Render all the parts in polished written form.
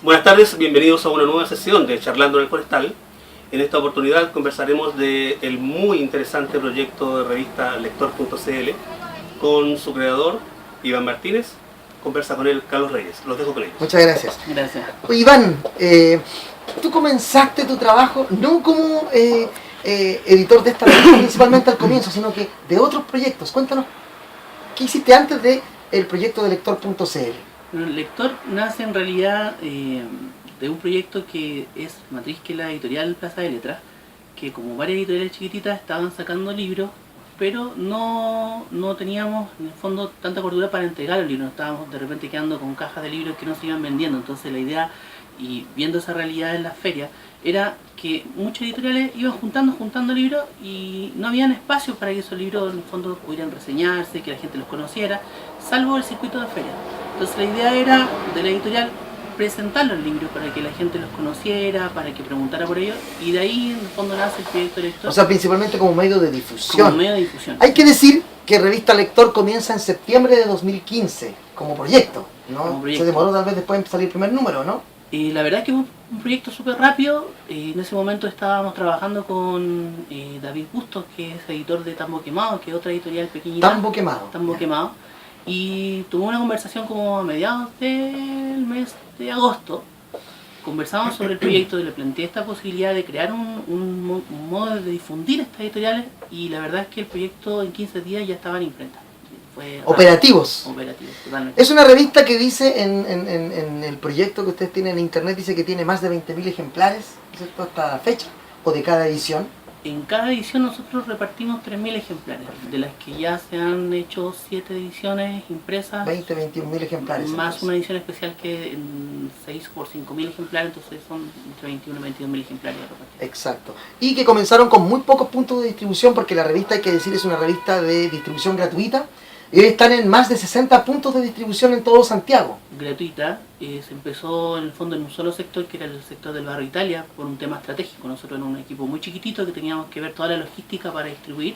Buenas tardes, bienvenidos a una nueva sesión de Charlando en el Forestal. En esta oportunidad conversaremos del muy interesante proyecto de revista Lector.cl con su creador, Iván Martínez. Conversa con él Carlos Reyes. Los dejo con ellos. Muchas gracias. Gracias. Iván, tú comenzaste tu trabajo no como editor de esta revista principalmente al comienzo, sino que de otros proyectos. Cuéntanos, ¿qué hiciste antes del proyecto de Lector.cl? Bueno, el Lector nace en realidad de un proyecto que es matriz, que es la editorial Plaza de Letras, que como varias editoriales chiquititas estaban sacando libros, pero no teníamos en el fondo tanta cordura para entregar los libros. Nos estábamos de repente quedando con cajas de libros que no se iban vendiendo. Entonces la idea, y viendo esa realidad en las ferias, era que muchas editoriales iban juntando libros y no habían espacio para que esos libros en el fondo pudieran reseñarse, que la gente los conociera, salvo el circuito de ferias. Entonces la idea era de la editorial presentar los libros para que la gente los conociera, para que preguntara por ellos, y de ahí en el fondo nace el proyecto Lector. O sea, principalmente como medio de difusión. Como medio de difusión. Hay que decir que Revista Lector comienza en septiembre de 2015 como proyecto, ¿no? Como proyecto. Se demoró tal vez después de salir el primer número, ¿no? La verdad es que fue un proyecto súper rápido. En ese momento estábamos trabajando con David Bustos, que es editor de Tambo Quemado, que es otra editorial pequeñita. Tambo Quemado. Tambo Quemado. Y tuvo una conversación como a mediados del mes de agosto. Conversamos sobre el proyecto y le planteé esta posibilidad de crear un modo de difundir estas editoriales, y la verdad es que el proyecto en 15 días ya estaba en imprenta. Fue Operativos. Operativos, totalmente. Es una revista que dice en el proyecto que ustedes tienen en internet, dice que tiene más de 20.000 ejemplares, ¿cierto? Hasta la fecha, o de cada edición. En cada edición nosotros repartimos 3.000 ejemplares, de las que ya se han hecho 7 ediciones impresas. 21.000 ejemplares. Más entonces. una edición especial que en 6 por 5.000 ejemplares, entonces son entre 21 y 22.000 ejemplares de repartir. Exacto. Y que comenzaron con muy pocos puntos de distribución, porque la revista, hay que decir, es una revista de distribución gratuita. Y hoy están en más de 60 puntos de distribución en todo Santiago. Gratuita, se empezó en el fondo en un solo sector, que era el sector del barrio Italia, por un tema estratégico. Nosotros éramos un equipo muy chiquitito que teníamos que ver toda la logística para distribuir,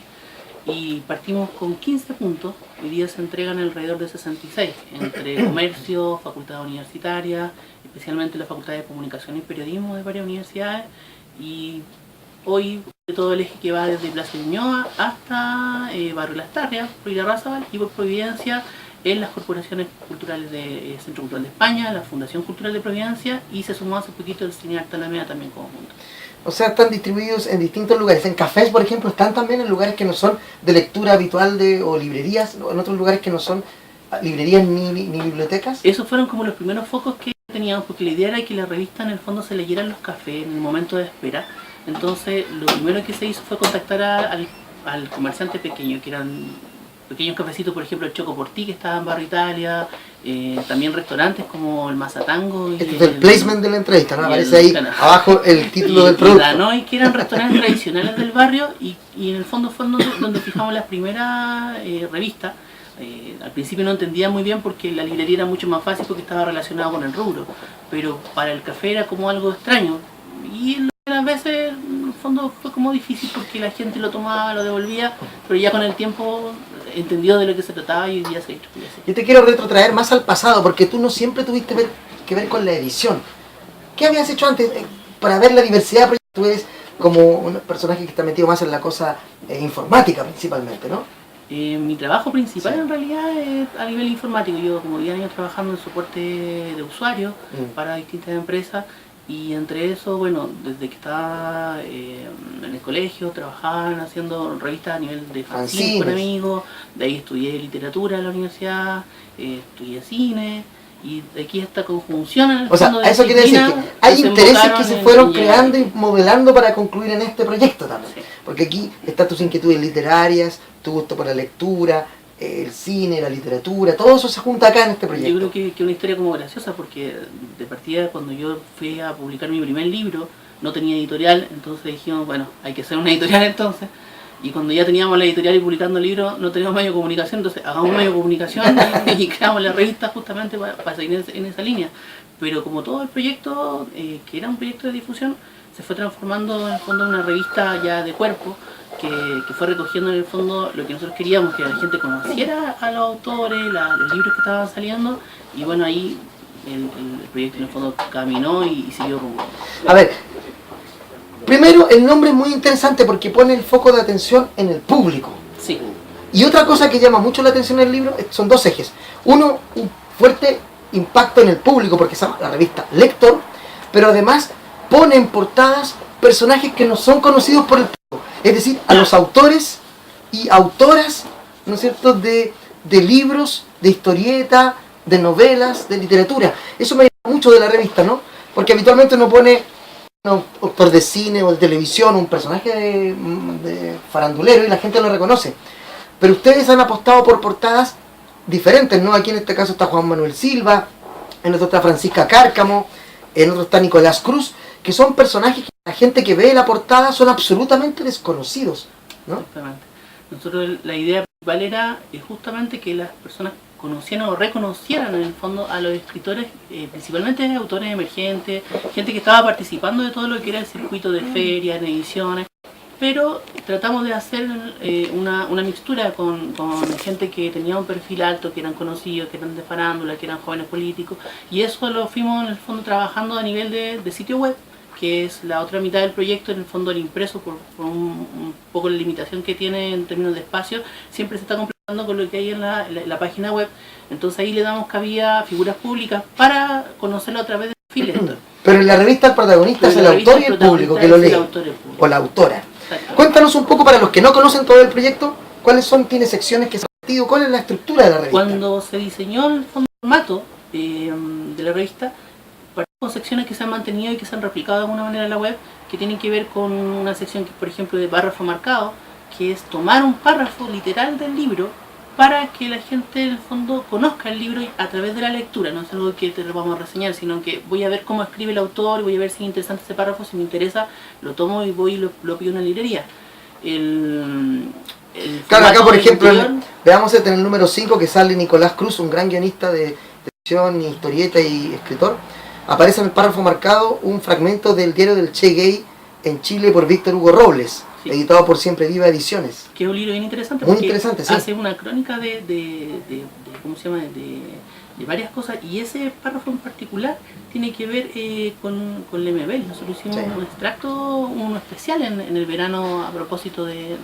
y partimos con 15 puntos. Hoy día se entregan alrededor de 66, entre comercio, facultades universitarias, especialmente la Facultad de Comunicación y Periodismo de varias universidades, y hoy de todo el eje que va desde Plaza Ñuñoa hasta Barrio Las Tarrias, por Irarrázaval, y por Providencia en las corporaciones culturales de Centro Cultural de España, la Fundación Cultural de Providencia, y se sumó hace poquito el Cine Arte Alameda también conjunto. O sea, están distribuidos en distintos lugares. En cafés, por ejemplo, están también en lugares que no son de lectura habitual o librerías, o en otros lugares que no son librerías ni bibliotecas. Esos fueron como los primeros focos que teníamos, porque la idea era que la revista en el fondo se leyera en los cafés, en el momento de espera. Entonces, lo primero que se hizo fue contactar al comerciante pequeño, que eran pequeños cafecitos, por ejemplo el Choco Portí, que estaba en Barrio Italia, también restaurantes como el Mazatango. Este es el placement de la entrevista, ¿no? Aparece ahí abajo el título del producto. Y Danoy, que eran restaurantes tradicionales del barrio, y en el fondo fue donde fijamos las primeras revistas. Al principio no entendía muy bien porque la librería era mucho más fácil porque estaba relacionado con el rubro, pero para el café era como algo extraño, y a veces en el fondo fue como difícil porque la gente lo tomaba, lo devolvía, pero ya con el tiempo entendió de lo que se trataba y hoy día se distribuye así. Yo te quiero retrotraer más al pasado, porque tú no siempre tuviste que ver con la edición. ¿Qué habías hecho antes para ver la diversidad? Tú eres como un personaje que está metido más en la cosa informática principalmente, ¿no? Mi trabajo principal, sí, en realidad es a nivel informático. Yo como 10 años trabajando en soporte de usuarios para distintas empresas, y entre eso, bueno, desde que estaba en el colegio, trabajaban haciendo revistas a nivel de fanzine con amigos, de ahí estudié literatura en la universidad, estudié cine, y de aquí esta conjunción en el o sea, fondo de eso quiere decir que hay intereses que se fueron creando y modelando para concluir en este proyecto también. Sí. Porque aquí están tus inquietudes literarias, tu gusto por la lectura, el cine, la literatura, todo eso se junta acá en este proyecto. Yo creo que una historia como graciosa, porque de partida cuando yo fui a publicar mi primer libro no tenía editorial, entonces dijimos, bueno, hay que hacer una editorial entonces, y cuando ya teníamos la editorial y publicando libros no teníamos medio de comunicación, entonces hagamos medio de comunicación y creamos la revista justamente para seguir en esa línea. Pero como todo el proyecto, que era un proyecto de difusión, se fue transformando en el fondo en una revista ya de cuerpo, que fue recogiendo en el fondo lo que nosotros queríamos, que la gente conociera a los autores, los libros que estaban saliendo, y bueno, ahí el proyecto en el fondo caminó y siguió rumbo. A ver, primero el nombre es muy interesante porque pone el foco de atención en el público. Sí. Y otra cosa que llama mucho la atención en el libro son dos ejes. Uno, un fuerte impacto en el público porque se llama la revista Lector, pero además pone en portadas personajes que no son conocidos por el público. Es decir, a los autores y autoras, ¿no es cierto?, de libros, de historieta, de novelas, de literatura. Eso me llama mucho de la revista, ¿no? Porque habitualmente uno pone un autor de cine o de televisión, un personaje de farandulero y la gente lo reconoce. Pero ustedes han apostado por portadas diferentes, ¿no? Aquí en este caso está Juan Manuel Silva, en otro está Francisca Cárcamo, en otro está Nicolás Cruz, que son personajes que la gente que ve la portada son absolutamente desconocidos, ¿no? Exactamente. Nosotros la idea principal era justamente que las personas conocieran o reconocieran en el fondo a los escritores, principalmente autores emergentes, gente que estaba participando de todo lo que era el circuito de ferias, de ediciones, pero tratamos de hacer una mixtura con gente que tenía un perfil alto, que eran conocidos, que eran de farándula, que eran jóvenes políticos, y eso lo fuimos en el fondo trabajando a nivel de sitio web, que es la otra mitad del proyecto. En el fondo el impreso, por un poco la limitación que tiene en términos de espacio, siempre se está completando con lo que hay en la página web. Entonces ahí le damos cabida a figuras públicas para conocerlo a través de perfiles. Pero en la revista el protagonista es el autor y el público que lo lee, o la autora. Cuéntanos un poco, para los que no conocen todo el proyecto, cuáles son, tiene secciones que se han partido, cuál es la estructura de la revista. Cuando se diseñó el formato de la revista, con secciones que se han mantenido y que se han replicado de alguna manera en la web, que tienen que ver con una sección que, por ejemplo, de párrafo marcado, que es tomar un párrafo literal del libro para que la gente en el fondo conozca el libro a través de la lectura. No es algo que te lo vamos a reseñar, sino que voy a ver cómo escribe el autor, voy a ver si es interesante ese párrafo, si me interesa lo tomo y voy y lo pido en una librería. Claro, acá por ejemplo, veamos en el número 5 que sale Nicolás Cruz, un gran guionista de ficción, historieta y escritor. Aparece en el párrafo marcado un fragmento del diario del Che Gay en Chile por Víctor Hugo Robles, sí, editado por Siempre Viva Ediciones. Que es un libro bien interesante, muy interesante, sí. Hace una crónica ¿cómo se llama?, de varias cosas, y ese párrafo en particular tiene que ver con Lemebel. Nosotros hicimos un extracto, uno especial en el verano a propósito de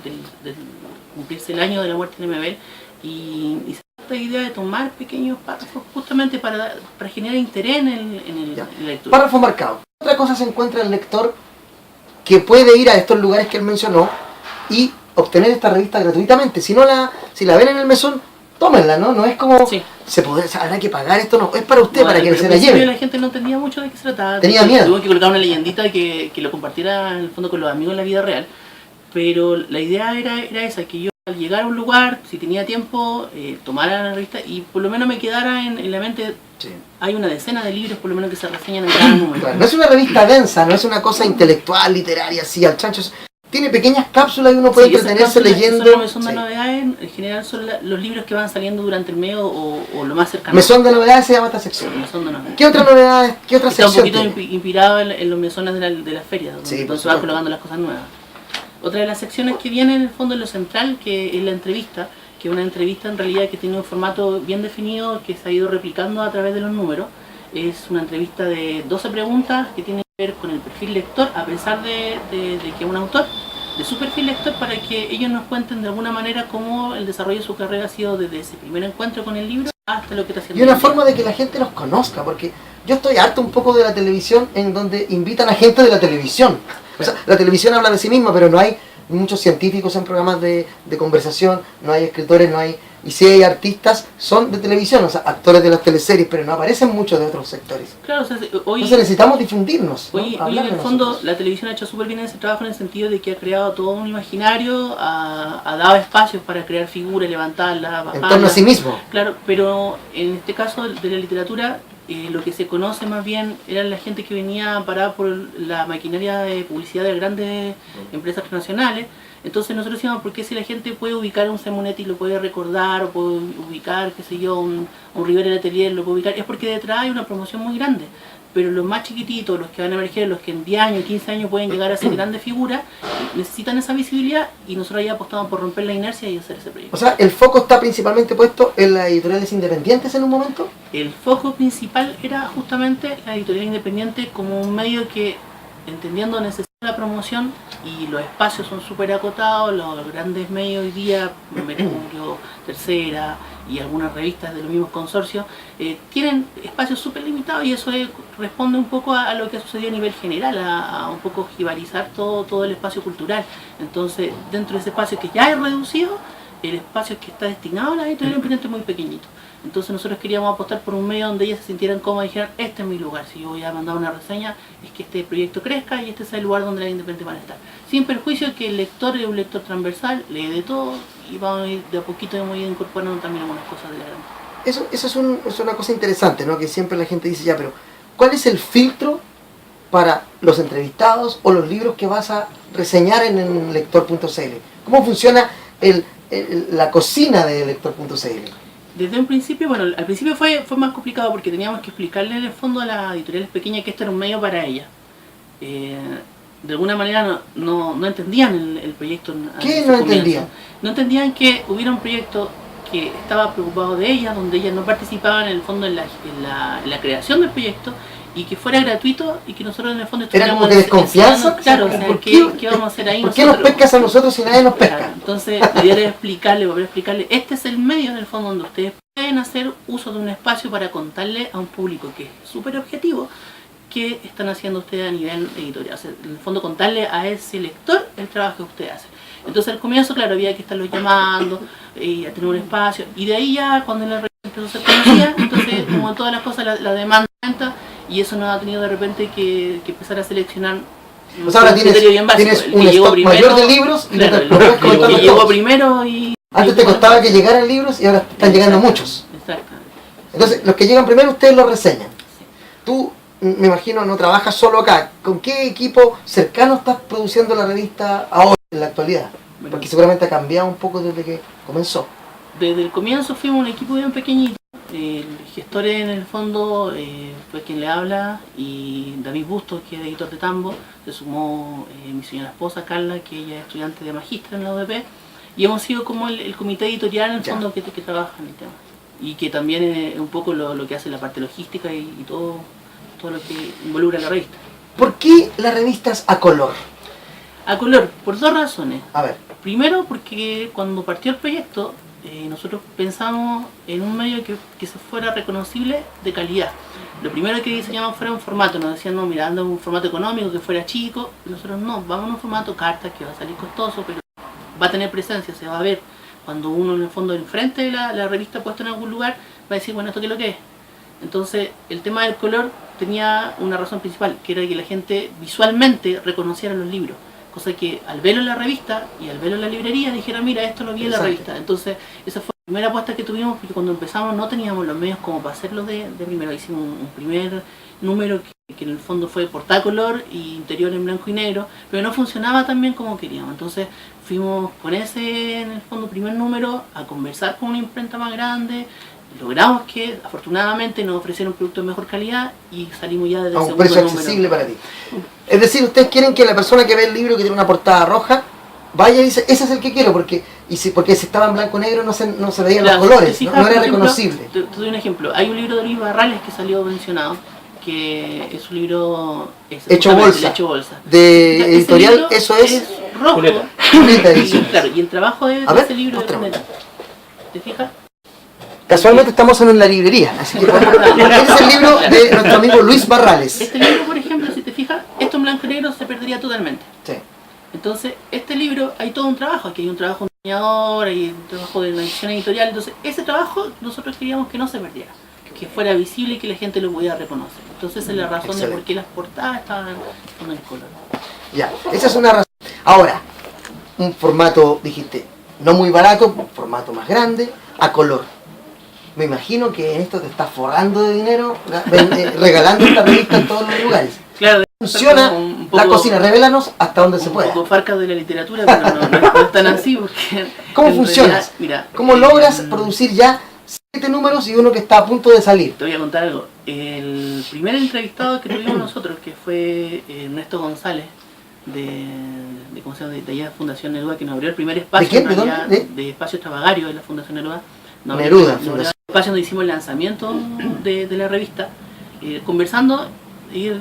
cumplirse el año de la muerte de Lemebel, y esta idea de tomar pequeños párrafos justamente para generar interés en la lectura. Párrafo marcado. Otra cosa se encuentra el lector que puede ir a estos lugares que él mencionó y obtener esta revista gratuitamente. Si la ven en el mesón, tómenla, ¿no? No es como, sí, habrá que pagar esto, no, es para usted, para que se la lleve. La gente no entendía mucho de qué se trataba. Tenía miedo. Tuve que colocar una leyendita que lo compartiera en el fondo con los amigos en la vida real. Pero la idea era esa, que yo al llegar a un lugar, si tenía tiempo, tomara la revista y por lo menos me quedara en la mente. Sí. Hay una decena de libros por lo menos que se reseñan en cada número. Claro, no es una revista densa, no es una cosa intelectual, literaria, así al chancho. Tiene pequeñas cápsulas y uno puede entretenerse leyendo. Eso no son de novedades, en general son los libros que van saliendo durante el mes o lo más cercano. Mesón de novedades se llama esta sección. Mesón de novedades. ¿Qué otra novedades? ¿Qué otra sección? Está un poquito inspirado en los mesones de las ferias, donde se van colocando las cosas nuevas. Otra de las secciones que viene en el fondo en lo central, que es la entrevista, que es una entrevista en realidad que tiene un formato bien definido, que se ha ido replicando a través de los números. Es una entrevista de 12 preguntas que tienen que ver con el perfil lector, a pesar de que es un autor, de su perfil lector, para que ellos nos cuenten de alguna manera cómo el desarrollo de su carrera ha sido desde ese primer encuentro con el libro hasta lo que está haciendo. Y una forma de que la gente los conozca, porque yo estoy harto un poco de la televisión, en donde invitan a gente de la televisión. O sea, la televisión habla de sí misma, pero no hay muchos científicos en programas de conversación, no hay escritores, no hay... Y si hay artistas, son de televisión, o sea, actores de las teleseries, pero no aparecen muchos de otros sectores. Claro, o sea, hoy... Entonces necesitamos difundirnos, ¿no? Hoy en el fondo la televisión ha hecho súper bien ese trabajo, en el sentido de que ha creado todo un imaginario, ha dado espacios para crear figuras, levantarlas, bajarlas. En torno a sí mismo. Claro, pero en este caso de la literatura, lo que se conoce más bien era la gente que venía parada por la maquinaria de publicidad de grandes empresas transnacionales. Entonces nosotros decíamos, ¿por qué si la gente puede ubicar un Simonetti y lo puede recordar, o puede ubicar, qué sé yo, un Rivera Letelier, lo puede ubicar? Es porque detrás hay una promoción muy grande. pero los más chiquititos, los que van a emerger, los que en 10 años, 15 años pueden llegar a ser grandes figuras, necesitan esa visibilidad y nosotros ya apostamos por romper la inercia y hacer ese proyecto. O sea, ¿el foco está principalmente puesto en las editoriales independientes en un momento? El foco principal era justamente la editorial independiente como un medio que, entendiendo necesita la promoción y los espacios son súper acotados, los grandes medios hoy día, Mercurio, Tercera y algunas revistas de los mismos consorcios, tienen espacios súper limitados y eso responde un poco a lo que ha sucedido a nivel general, a un poco jibarizar todo el espacio cultural. Entonces, dentro de ese espacio que ya es reducido, el espacio que está destinado a la editorial independiente es muy pequeñito. Entonces nosotros queríamos apostar por un medio donde ellas se sintieran cómodas y dijeran, este es mi lugar, si yo voy a mandar una reseña, es que este proyecto crezca y este es el lugar donde las independientes van a estar. Sin perjuicio de que el lector es un lector transversal, lee de todo y vamos a ir de a poquito hemos ido incorporando también algunas cosas de la gran. Eso es una cosa interesante, ¿no? Que siempre la gente dice, ya, pero ¿cuál es el filtro para los entrevistados o los libros que vas a reseñar en lector.cl? ¿Cómo funciona la cocina de lector.cl? Desde un principio, bueno, al principio fue más complicado porque teníamos que explicarle en el fondo a las editoriales pequeñas que esto era un medio para ellas. De alguna manera no entendían el proyecto. ¿Qué no entendían? No entendían que hubiera un proyecto que estaba preocupado de ellas, donde ellas no participaban en el fondo en la creación del proyecto y que fuera gratuito y que nosotros en el fondo ¿Era como de desconfianza? Claro, o sea, ¿qué vamos a hacer ahí ¿Por nosotros? qué nos pescas a nosotros si nadie nos pesca? Claro, entonces, la idea era volver a explicarle, este es el medio en el fondo donde ustedes pueden hacer uso de un espacio para contarle a un público que es súper objetivo qué están haciendo ustedes a nivel editorial. O sea, en el fondo contarle a ese lector el trabajo que ustedes hacen. Entonces al comienzo, claro, había que estarlos llamando, a tener un espacio, y de ahí ya cuando la revista empezó a ser conocida, entonces como en todas las cosas la demanda aumenta, y eso nos ha tenido de repente que empezar a seleccionar. O sea, ahora tienes un stock mayor de libros y claro, el que llegó primero y... Antes te costaba que llegaran libros y ahora están llegando muchos. Exactamente. Entonces, los que llegan primero ustedes los reseñan. Tú, me imagino, no trabajas solo acá. ¿Con qué equipo cercano estás produciendo la revista ahora, en la actualidad? Bueno, porque seguramente ha cambiado un poco desde que comenzó. Desde el comienzo fuimos un equipo bien pequeñito. El gestor en el fondo fue quien le habla, y David Bustos, que es editor de Tambo, se sumó mi señora esposa Carla, que ella es estudiante de magíster en la UDP, y hemos sido como el comité editorial en el fondo que trabaja en el tema, y que también es un poco lo que hace la parte logística y todo lo que involucra la revista. ¿Por qué las revistas a color? A color, por dos razones. A ver. Primero, porque cuando partió el proyecto, nosotros pensamos en un medio que se fuera reconocible de calidad. Lo primero que diseñamos fuera un formato, nos decían, no, mira, anda un formato económico, que fuera chico. Y nosotros no, vamos a un formato carta que va a salir costoso, pero va a tener presencia, se va a ver. Cuando uno en el fondo enfrente de la revista puesta en algún lugar, va a decir, bueno, ¿esto qué es lo que es? Entonces, el tema del color tenía una razón principal, que era que la gente visualmente reconociera los libros. Cosa que al verlo en la revista y al verlo en la librería dijera, mira, esto lo vi en la revista. Entonces esa fue la primera apuesta que tuvimos, porque cuando empezamos no teníamos los medios como para hacerlo de primero. Hicimos un primer número que en el fondo fue portacolor y interior en blanco y negro, pero no funcionaba tan bien como queríamos. Entonces fuimos con ese, en el fondo, primer número a conversar con una imprenta más grande. Logramos que afortunadamente nos ofrecieron un producto de mejor calidad y salimos ya desde el segundo número. A un precio accesible para ti. Es decir, ustedes quieren que la persona que ve el libro que tiene una portada roja vaya y dice, ese es el que quiero, porque si estaba en blanco y negro no se veían los colores, no era reconocible. Te doy un ejemplo. Hay un libro de Luis Barrales que salió mencionado, que es un libro hecho bolsa, de editorial, eso es rojo. Juleta edición. Claro, y el trabajo de ese libro ¿te fijas? Casualmente estamos en la librería, así que este es el libro de nuestro amigo Luis Barrales. Este libro, por ejemplo, si te fijas, esto en blanco y negro se perdería totalmente. Sí. Entonces, este libro hay todo un trabajo, aquí hay un trabajo de diseñador, hay un trabajo de una edición editorial, entonces ese trabajo nosotros queríamos que no se perdiera, que fuera visible y que la gente lo pudiera reconocer. Entonces esa es la razón de por qué las portadas estaban en el color. Ya, esa es una razón. Ahora, un formato, dijiste, no muy barato, un formato más grande, a color. Me imagino que en esto te estás forrando de dinero, regalando esta revista en todos los lugares. Claro, funciona la cocina, revélanos hasta donde se pueda. Un poco farca de la literatura, pero no es tan así. Porque ¿cómo funciona? ¿Cómo logras producir ya 7 números y uno que está a punto de salir? Te voy a contar algo. El primer entrevistado que tuvimos nosotros, que fue Ernesto González, ¿cómo se llama? De allá de Fundación Neruda, que nos abrió el primer espacio ¿De qué? de espacio extravagario de la Fundación Neruda. Neruda, nos abrió el espacio donde hicimos el lanzamiento de la revista. Conversando,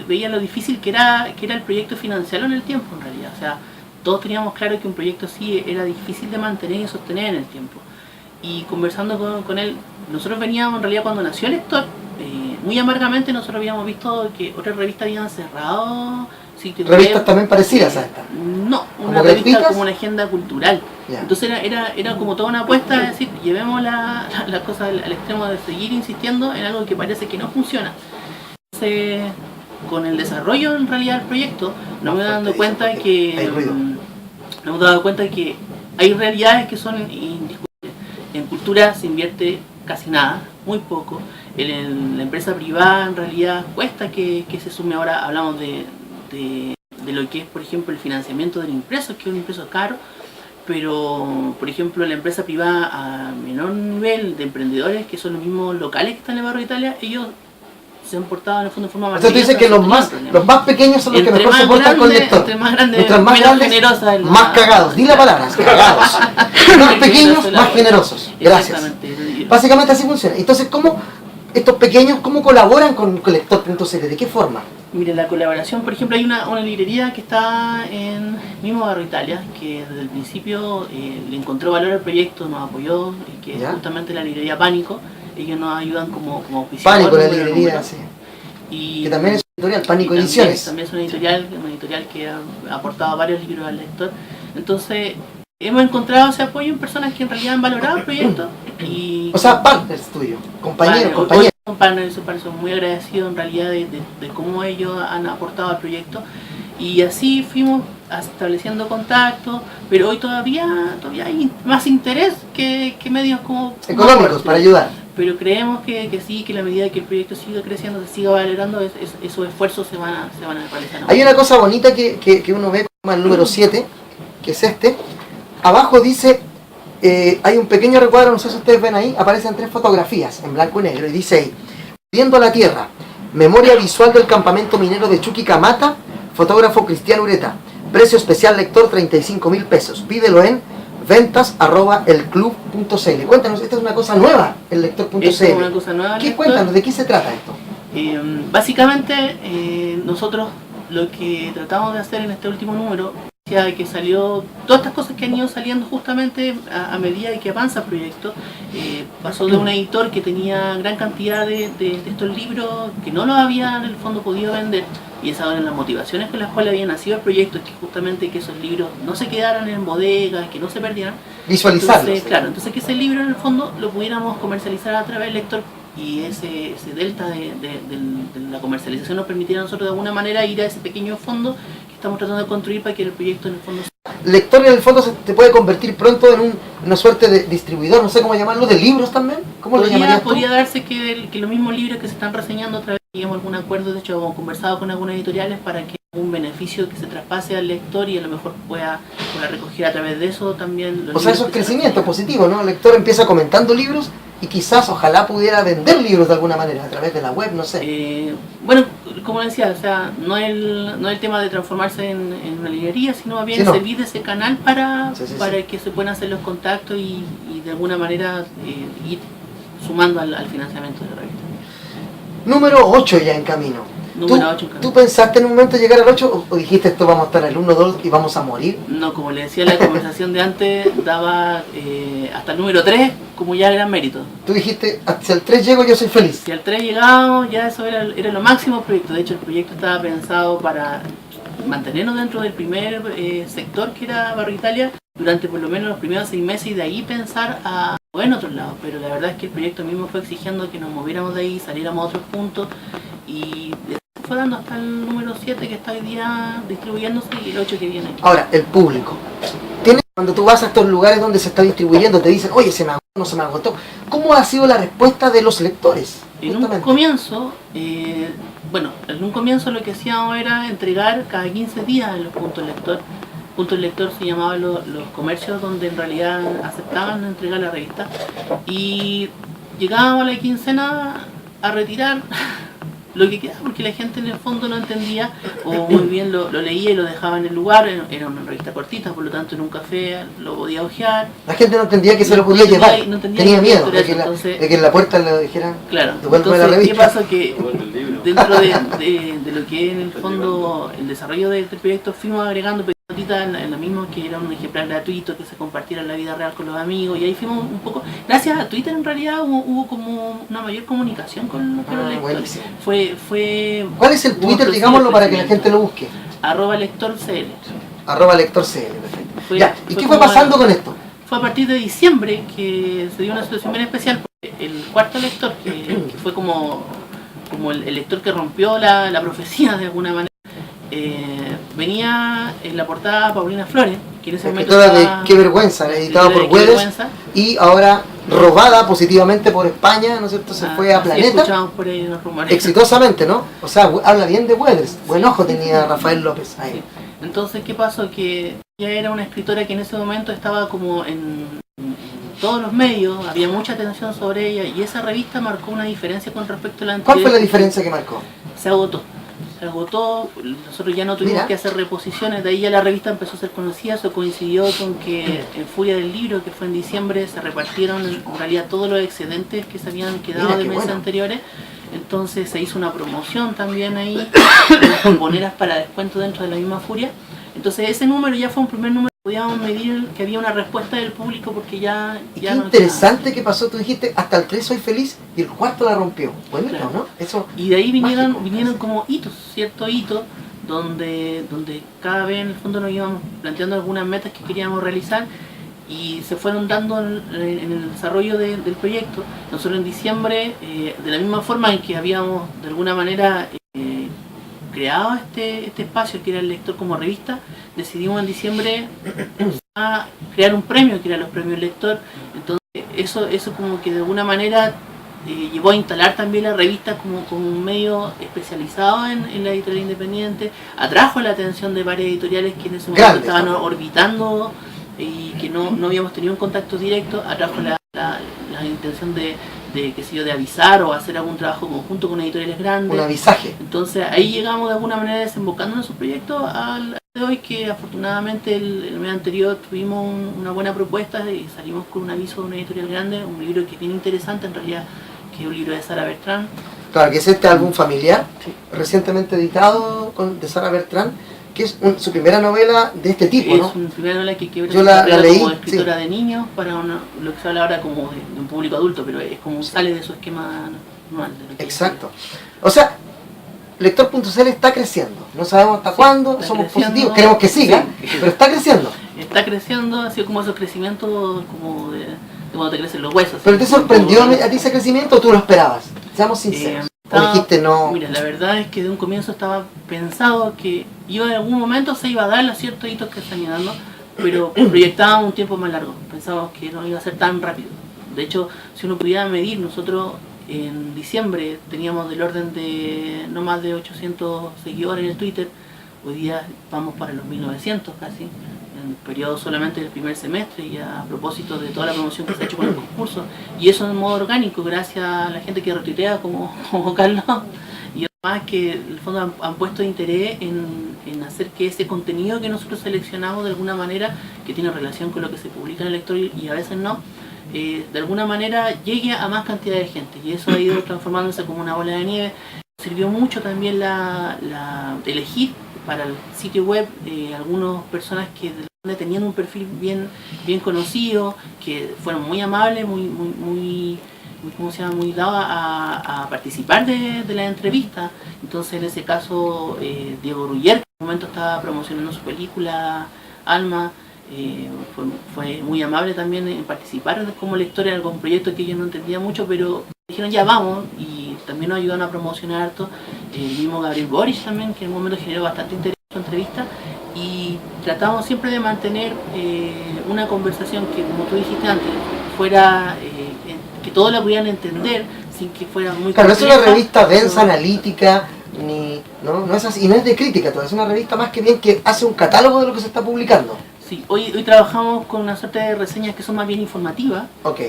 veía lo difícil que era el proyecto financiarlo en el tiempo, en realidad. O sea, todos teníamos claro que un proyecto así era difícil de mantener y sostener en el tiempo. Y conversando con él, nosotros veníamos en realidad cuando nació Lector, muy amargamente nosotros habíamos visto que otras revistas habían cerrado sitios ¿Revistas web, también parecidas a esta? No, ¿Como una revista gratuitas? como una agenda cultural. Ya. Entonces era como toda una apuesta, es decir, llevemos la cosa al extremo de seguir insistiendo en algo que parece que no funciona. Entonces, con el desarrollo en realidad del proyecto, nos hemos dado cuenta que hay realidades que son indiscutibles. En cultura se invierte casi nada, muy poco. En la empresa privada en realidad cuesta que se sume. Ahora hablamos de lo que es, por ejemplo, el financiamiento del impreso, que es un impreso caro, pero por ejemplo la empresa privada a menor nivel de emprendedores, que son los mismos locales que están en el barrio de Italia, ellos se han portado en el fondo de forma más... Entonces tú dices que los más pequeños son los que mejor se portan con Lector. Entre más grandes, mientras más menos grandes, generosas. más cagados. Di la palabra, cagados. Más pequeños, más generosos. Gracias. Exactamente. Básicamente así funciona. Entonces, ¿cómo estos pequeños colaboran con Lector.cl? ¿De qué forma? Mire, la colaboración, por ejemplo, hay una librería que está en mismo barrio Italia, que desde el principio le encontró valor al proyecto, nos apoyó, que es justamente la librería Pánico. Ellos nos ayudan como auspiciador. Pánico, la librería, sí. Y que también es una editorial, Pánico Ediciones. También es una editorial que ha aportado varios libros al lector. Entonces, hemos encontrado ese apoyo en personas que en realidad han valorado el proyecto. O sea, partners tuyos, compañeros. Son partners, son muy agradecidos en realidad de cómo ellos han aportado al proyecto. Y así fuimos estableciendo contactos, pero hoy todavía hay más interés que medios como económicos para ayudar. Pero creemos que sí, que a la medida que el proyecto siga creciendo, se siga valorando, esos esfuerzos se van a realizar. Hay una cosa bonita que uno ve como el número 7, que es este. Abajo dice, hay un pequeño recuadro, no sé si ustedes ven ahí, aparecen 3 fotografías en blanco y negro, y dice ahí, Viendo la Tierra, memoria visual del campamento minero de Chuquicamata, fotógrafo Cristian Ureta, precio especial lector 35.000 pesos, pídelo en ventas@elclub.cl. Cuéntanos, esta es una cosa nueva, el lector.cl. Es una cosa nueva. Cuéntanos, ¿de qué se trata esto? Básicamente, nosotros lo que tratamos de hacer en este último número, de que salió, todas estas cosas que han ido saliendo justamente a medida de que avanza el proyecto, pasó de un editor que tenía gran cantidad de estos libros que no los había en el fondo podido vender, y esas eran las motivaciones con las cuales había nacido el proyecto, es que justamente que esos libros no se quedaran en bodegas, que no se perdieran. Visualizarlos. Entonces que ese libro en el fondo lo pudiéramos comercializar a través del lector, y ese delta de la comercialización nos permitiera a nosotros de alguna manera ir a ese pequeño fondo que estamos tratando de construir para que el proyecto en el fondo... Lector en el fondo se te puede convertir pronto en una suerte de distribuidor, no sé cómo llamarlo, de libros también. ¿Cómo lo llamarías tú? Podría darse que los mismos libros que se están reseñando a través de algún acuerdo, de hecho hemos conversado con algunas editoriales para que un beneficio que se traspase al lector y a lo mejor pueda recoger a través de eso también. O sea, eso es crecimiento positivo, ¿no? El lector empieza comentando libros y quizás, ojalá pudiera vender libros de alguna manera, a través de la web, no sé. Bueno, como decía, o sea, no es el tema de transformarse en una librería, sino más bien servir de ese canal para que se puedan hacer los contactos y de alguna manera ir sumando al financiamiento de la revista. Número 8 ya en camino. ¿Tú pensaste en un momento llegar al 8 o dijiste esto vamos a estar al 1, 2 y vamos a morir? No, como le decía, la conversación de antes daba hasta el número 3 como ya gran mérito. Tú dijiste, si al 3 llego yo soy feliz. Si al 3 llegamos ya eso era lo máximo del proyecto. De hecho el proyecto estaba pensado para mantenernos dentro del primer sector que era Barrio Italia durante por lo menos los primeros 6 meses y de ahí pensar a en otros lados, pero la verdad es que el proyecto mismo fue exigiendo que nos moviéramos de ahí, saliéramos a otros puntos y fue dando hasta el número 7 que está hoy día distribuyéndose y el 8 que viene. Ahora, el público. Cuando tú vas a estos lugares donde se está distribuyendo, te dicen, oye, se me agotó, no se me agotó. ¿Cómo ha sido la respuesta de los lectores? En un comienzo, lo que hacíamos era entregar cada 15 días en los puntos lector. Puntos lector se llamaban los comercios donde en realidad aceptaban entregar la revista. Y llegábamos a la quincena a retirar lo que quedaba, porque la gente en el fondo no entendía o muy bien lo leía y lo dejaba en el lugar. Era una revista cortita, por lo tanto en un café lo podía hojear. La gente no entendía que se lo podía llevar, tenía miedo de que en la puerta le dijeran, claro, devuélveme la entonces, revista. ¿qué pasa? Que dentro de lo que es en el fondo el desarrollo del proyecto, fuimos agregando notitas en lo mismo, que era un ejemplar gratuito que se compartiera en la vida real con los amigos, y ahí fuimos un poco, gracias a Twitter en realidad hubo como una mayor comunicación con los lectores. Buenísimo. Fue ¿Cuál es el Twitter, digámoslo, para que la gente lo busque? @lectorcl. @lectorcl, perfecto. Ya, ¿y qué fue pasando con esto? Fue a partir de diciembre que se dio una situación bien especial, porque el cuarto lector, que fue como el lector que rompió la profecía de alguna manera, venía en la portada Paulina Flores, que en ese momento escritora de Qué Vergüenza, editada por Güedes, y ahora robada positivamente por España, ¿no es cierto? Se fue a Planeta, por ahí unos rumores. Exitosamente, ¿no? O sea, habla bien de Güedes, buen ojo tenía Rafael López ahí. Sí. Entonces, ¿qué pasó? Que ella era una escritora que en ese momento estaba como en todos los medios, había mucha atención sobre ella, y esa revista marcó una diferencia con respecto a la anterior. ¿Cuál fue la diferencia que marcó? Se agotó, nosotros ya no tuvimos que hacer reposiciones, de ahí ya la revista empezó a ser conocida. Eso coincidió con que en Furia del Libro, que fue en diciembre, se repartieron en realidad todos los excedentes que se habían quedado de meses anteriores. Entonces se hizo una promoción también ahí, con bomboneras para descuento dentro de la misma Furia. Entonces ese número ya fue un primer número, podíamos medir que había una respuesta del público, porque ya qué interesante que pasó, tú dijiste, hasta el 3 soy feliz, y el cuarto la rompió. Bonito, claro, ¿no? Eso y de ahí vinieron mágico, como hitos, ciertos hitos, donde cada vez en el fondo nos íbamos planteando algunas metas que queríamos realizar, y se fueron dando en el desarrollo del proyecto. Nosotros en diciembre, de la misma forma en que habíamos de alguna manera creado este espacio que era el lector como revista, decidimos en diciembre a crear un premio, que era los premios lector. Entonces eso como que de alguna manera llevó a instalar también la revista como un medio especializado en la editorial independiente, atrajo la atención de varias editoriales que en ese momento estaban orbitando y que no habíamos tenido un contacto directo, atrajo la intención de qué sé yo, de avisar o hacer algún trabajo conjunto con editoriales grandes. Un avisaje. Entonces ahí llegamos de alguna manera desembocando en su proyecto al día de hoy, que afortunadamente el mes anterior tuvimos una buena propuesta y salimos con un aviso de una editorial grande, un libro que es bien interesante en realidad, que es un libro de Sara Bertrán. Claro, que es este álbum familiar, sí, recientemente editado de Sara Bertrán, que es su primera novela de este tipo, ¿no? Es una primera novela que yo la leí como escritora de niños para lo que se habla ahora como de un público adulto, pero es como sale de su esquema normal. Exacto. O sea, Lector.cl está creciendo, no sabemos hasta cuándo, somos positivos, queremos que siga, pero está creciendo. Está creciendo, ha sido como esos crecimientos como de cuando te crecen los huesos. ¿Pero te sorprendió a ti ese crecimiento o tú lo esperabas? Seamos sinceros. ¿O dijiste no? Mira, la verdad es que de un comienzo estaba pensado que en algún momento se iba a dar los ciertos hitos que están dando, pero proyectábamos un tiempo más largo, pensábamos que no iba a ser tan rápido. De hecho, si uno pudiera medir, nosotros en diciembre teníamos del orden de no más de 800 seguidores en el Twitter, hoy día vamos para los 1900 casi, en el periodo solamente del primer semestre, y a propósito de toda la promoción que se ha hecho con el concurso, y eso en modo orgánico, gracias a la gente que retuitea como Carlos, y además que en el fondo han puesto interés en hacer que ese contenido que nosotros seleccionamos de alguna manera, que tiene relación con lo que se publica en el lector y a veces no, de alguna manera llegue a más cantidad de gente, y eso ha ido transformándose como una bola de nieve. Sirvió mucho también elegir para el sitio web algunas personas que tenían un perfil bien conocido, que fueron muy amables, muy dados a participar de la entrevista. Entonces en ese caso Diego Ruller, que en un momento estaba promocionando su película Alma, fue muy amable también en participar como lector en algún proyecto que yo no entendía mucho, pero dijeron ya vamos, y también nos ayudaron a promocionar harto. El mismo Gabriel Boric también, que en un momento generó bastante interés en su entrevista, y tratamos siempre de mantener una conversación que, como tú dijiste antes, fuera que todos la pudieran entender sin que fuera muy claro, compleja. No es una revista densa, analítica, no es así, y no es de crítica, es una revista más que bien que hace un catálogo de lo que se está publicando. Sí, hoy trabajamos con una suerte de reseñas que son más bien informativas. Ok.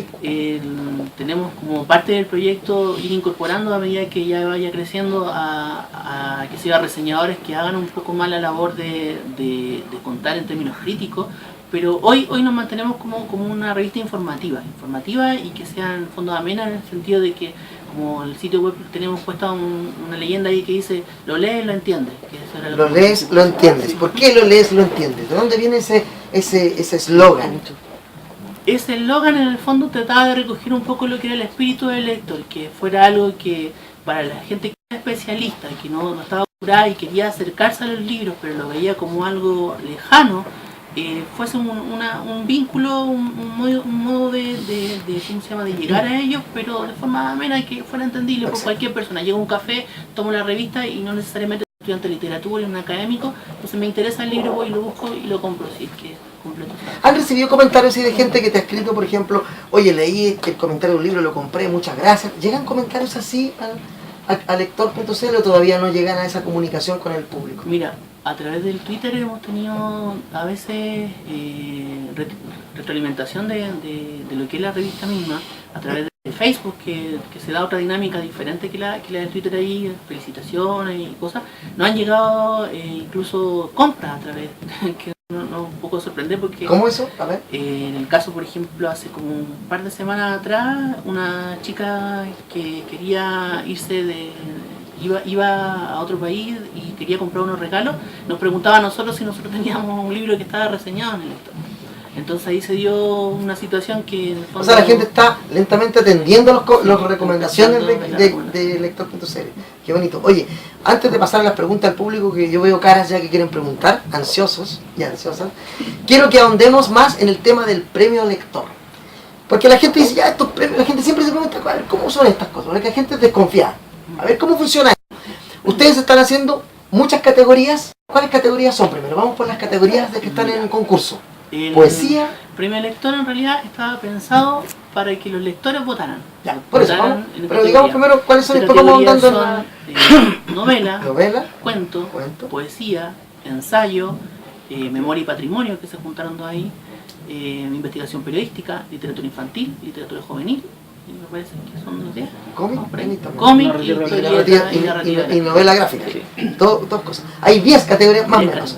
Tenemos como parte del proyecto ir incorporando a medida que ya vaya creciendo a que sea reseñadores que hagan un poco más la labor de contar en términos críticos, pero hoy nos mantenemos como una revista informativa y que sea en fondo amena, en el sentido de que como el sitio web tenemos puesta una leyenda ahí que dice lo lees, lo entiendes. Lo lees, lo entiendes. ¿Por qué lo lees, lo entiendes? ¿De dónde viene ese eslogan? Ese eslogan en el fondo trataba de recoger un poco lo que era el espíritu del lector, que fuera algo que para la gente que era especialista, que no estaba curada y quería acercarse a los libros, pero lo veía como algo lejano, fuese un vínculo, un modo de ¿cómo se llama?, de llegar a ellos, pero de forma amena, que fuera entendible por cualquier persona. Llega a un café, tomo la revista y no necesariamente estudiante de literatura, un académico, entonces me interesa el libro, voy y lo busco y lo compro, si es que completo. ¿Han recibido comentarios así de gente que te ha escrito, por ejemplo, oye, leí el comentario de un libro, lo compré, muchas gracias? ¿Llegan comentarios así a lector.cl o todavía no llegan a esa comunicación con el público? Mira, a través del Twitter hemos tenido a veces retroalimentación de lo que es la revista misma, a través de Facebook, que se da otra dinámica diferente que la de Twitter ahí, felicitaciones y cosas. Nos han llegado incluso compras a través, que no un poco sorprende porque... ¿Cómo eso? A ver. En el caso, por ejemplo, hace como un par de semanas atrás, una chica que quería irse iba a otro país y quería comprar unos regalos, nos preguntaba a nosotros si nosotros teníamos un libro que estaba reseñado en el lector. Entonces ahí se dio una situación que en el fondo... O sea, la gente está lentamente atendiendo las recomendaciones de lector.cl. Qué bonito. Oye, antes de pasar a las preguntas al público, que yo veo caras ya que quieren preguntar, ansiosos y ansiosas, quiero que ahondemos más en el tema del premio lector. Porque la gente dice, ya, estos premios, la gente siempre se pregunta, a ver, ¿cómo son estas cosas? Porque la gente es desconfiada. A ver, ¿cómo funciona esto? Ustedes están haciendo muchas categorías. ¿Cuáles categorías son? Primero, vamos por las categorías de que están en concurso. Poesía. El premio lector en realidad estaba pensado para que los lectores votaran. Ya, por eso, vamos. Pero digamos primero cuáles son, después vamos andando en la... novela, cuento, poesía, ensayo, memoria y patrimonio, que se juntaron dos ahí, investigación periodística, literatura infantil, literatura juvenil, y me parece que son los 10. Cómic y novela gráfica. Sí. Dos cosas. Hay 10 categorías más o menos.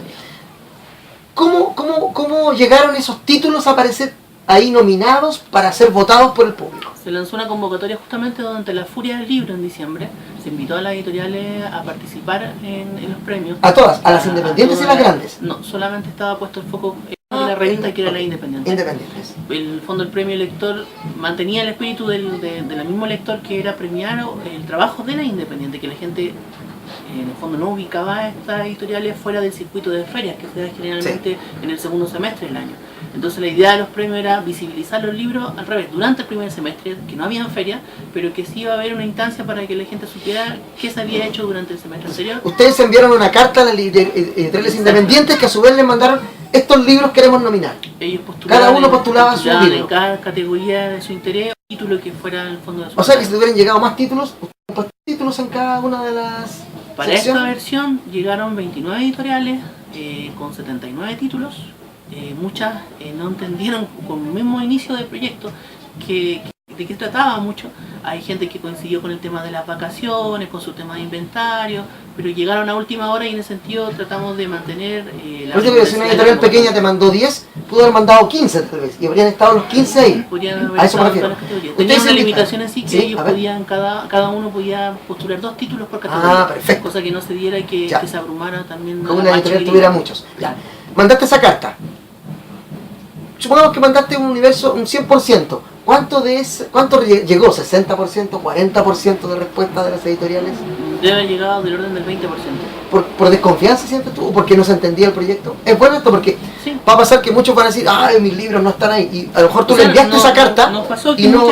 ¿Cómo llegaron esos títulos a aparecer ahí nominados para ser votados por el público? Se lanzó una convocatoria justamente durante la Furia del Libro en diciembre. Se invitó a las editoriales a participar en los premios. ¿A todas? ¿A las independientes y las grandes? No, solamente estaba puesto el foco en la revista que era la independiente. Independientes. El fondo del premio lector mantenía el espíritu del mismo lector, que era premiar el trabajo de la independiente, que la gente en el fondo no ubicaba a estas editoriales fuera del circuito de ferias que se da generalmente en el segundo semestre del año. Entonces la idea de los premios era visibilizar los libros al revés, durante el primer semestre, que no habían ferias, pero que sí iba a haber una instancia para que la gente supiera qué se había hecho durante el semestre anterior. Ustedes enviaron una carta a las editoriales independientes que a su vez les mandaron estos libros queremos nominar. Ellos postulaban, cada uno postulaba su libro. En cada categoría de su interés, título que fuera el fondo de su... O sea que si te hubieran llegado más títulos, títulos en cada una de las... Para esta versión llegaron 29 editoriales con 79 títulos. Muchas no entendieron con el mismo inicio del proyecto de qué trataba mucho. Hay gente que coincidió con el tema de las vacaciones, con su tema de inventario, pero llegaron a última hora y en ese sentido tratamos de mantener la... Pero si una editorial pequeña te mandó 10, pudo haber mandado 15 tal vez, y habrían estado los 15 ahí. A eso me refiero. Tenían una limitación en sí que ellos podían, cada uno podía postular 2 títulos por categoría. Ah, perfecto. Cosa que no se diera y que se abrumara también. Como una editorial tuviera muchos. Ya. Mandaste esa carta. Supongamos que mandaste un universo, un 100%. ¿Cuánto llegó? ¿60%? ¿40% de respuesta de las editoriales? Debe haber llegado del orden del 20%. ¿Por desconfianza sientes tú? ¿O porque no se entendía el proyecto? Es bueno esto porque va a pasar que muchos van a decir, ay, mis libros no están ahí. Y a lo mejor tú le enviaste esa carta nos pasó que y no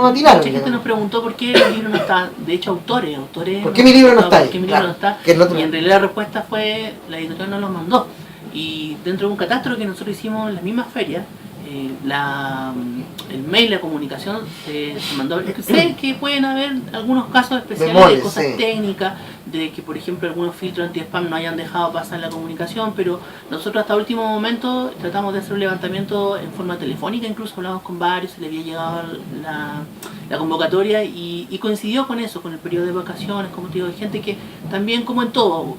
atinaron. Mucha gente nos preguntó por qué el libro no está. De hecho, autores. ¿Por qué mi libro no está ahí? ¿Por qué mi libro no está? Y en realidad la respuesta fue, la editorial no los mandó. Y dentro de un catastro que nosotros hicimos en las mismas ferias, el mail, la comunicación se mandó. Sé que pueden haber algunos casos especiales de cosas técnicas, de que, por ejemplo, algunos filtros anti-spam no hayan dejado pasar la comunicación, pero nosotros hasta último momento tratamos de hacer un levantamiento en forma telefónica, incluso hablamos con varios, se le había llegado la convocatoria y coincidió con eso, con el periodo de vacaciones, como te digo, hay gente que también, como en todo,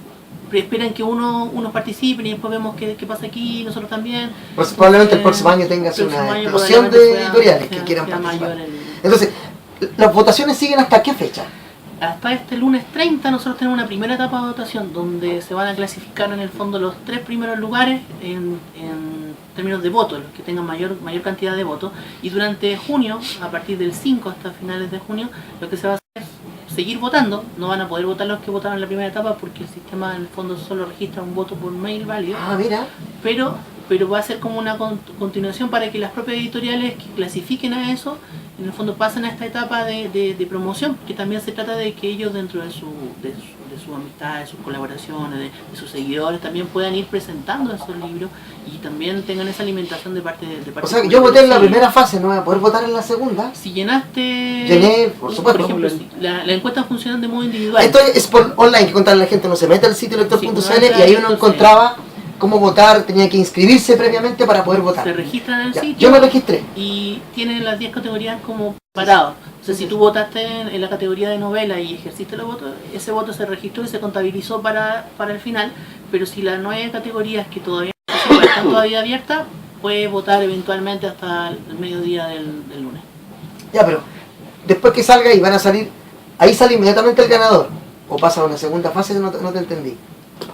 esperan que unos participen y después vemos qué pasa aquí, nosotros también. Pues probablemente el próximo año tengas una explosión de editoriales que quieran participar. Entonces, ¿las votaciones siguen hasta qué fecha? Hasta este lunes 30 nosotros tenemos una primera etapa de votación donde se van a clasificar en el fondo los 3 primeros lugares en términos de votos, los que tengan mayor cantidad de votos, y durante junio, a partir del 5 hasta finales de junio, lo que se va a hacer es seguir votando. No van a poder votar los que votaron en la primera etapa porque el sistema en el fondo solo registra un voto por mail válido. Ah, mira. Pero va a ser como una continuación para que las propias editoriales que clasifiquen a eso, en el fondo pasen a esta etapa de promoción, porque también se trata de que ellos dentro de su amistad, de sus colaboraciones, de sus seguidores, también puedan ir presentando esos libros y también tengan esa alimentación de parte O sea, que yo voté en la primera fase, ¿no voy a poder votar en la segunda? Si llenaste... Llené, por supuesto. Por ejemplo, la encuesta funciona de modo individual. Esto es por online, que contarle a la gente, uno se mete al sitio lector.cl y ahí uno encontraba cómo votar, tenía que inscribirse previamente para poder votar. Se registra en el sitio. Yo me registré. Y tienen las 10 categorías como parados. O sea, si tú votaste en la categoría de novela y ejerciste los votos, ese voto se registró y se contabilizó para el final. Pero si las 9 categorías que todavía están todavía abiertas, puedes votar eventualmente hasta el mediodía del lunes. Ya, pero después que salga y van a salir, ahí sale inmediatamente el ganador. O pasa a una segunda fase, no te entendí.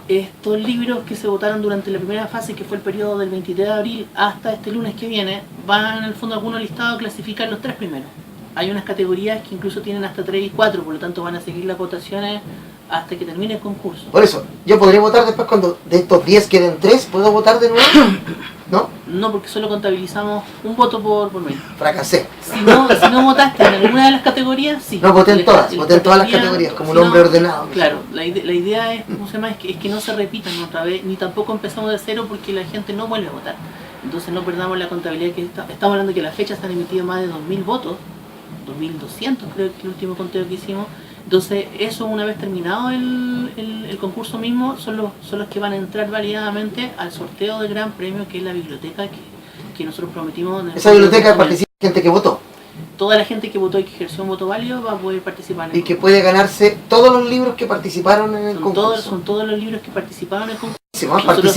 Estos libros que se votaron durante la primera fase, que fue el periodo del 23 de abril hasta este lunes que viene, van en el fondo algunos listados a clasificar los 3 primeros. Hay unas categorías que incluso tienen hasta 3 y 4, por lo tanto van a seguir las votaciones hasta que termine el concurso. Por eso, yo podré votar después cuando de estos 10 queden 3, ¿puedo votar de nuevo? ¿No? No, porque solo contabilizamos un voto por mail. Fracasé. Si no votaste en alguna de las categorías, sí. No, voté en todas las categorías, como un hombre ordenado. Claro, la idea es, ¿cómo se llama? Es que no se repitan otra vez, ni tampoco empezamos de cero porque la gente no vuelve a votar. Entonces no perdamos la contabilidad que estamos hablando de que a la fecha se han emitido más de 2.000 votos, 2.200 creo que el último conteo que hicimos. Entonces eso, una vez terminado el concurso mismo, son los que van a entrar validadamente al sorteo del gran premio, que es la biblioteca que nosotros prometimos. Esa biblioteca participa gente que votó. Toda la gente que votó y que ejerció un voto válido va a poder participar en el concurso. Y que puede ganarse todos los libros que participaron en el concurso. Son todos los libros que participaron en el concurso. Sí, nosotros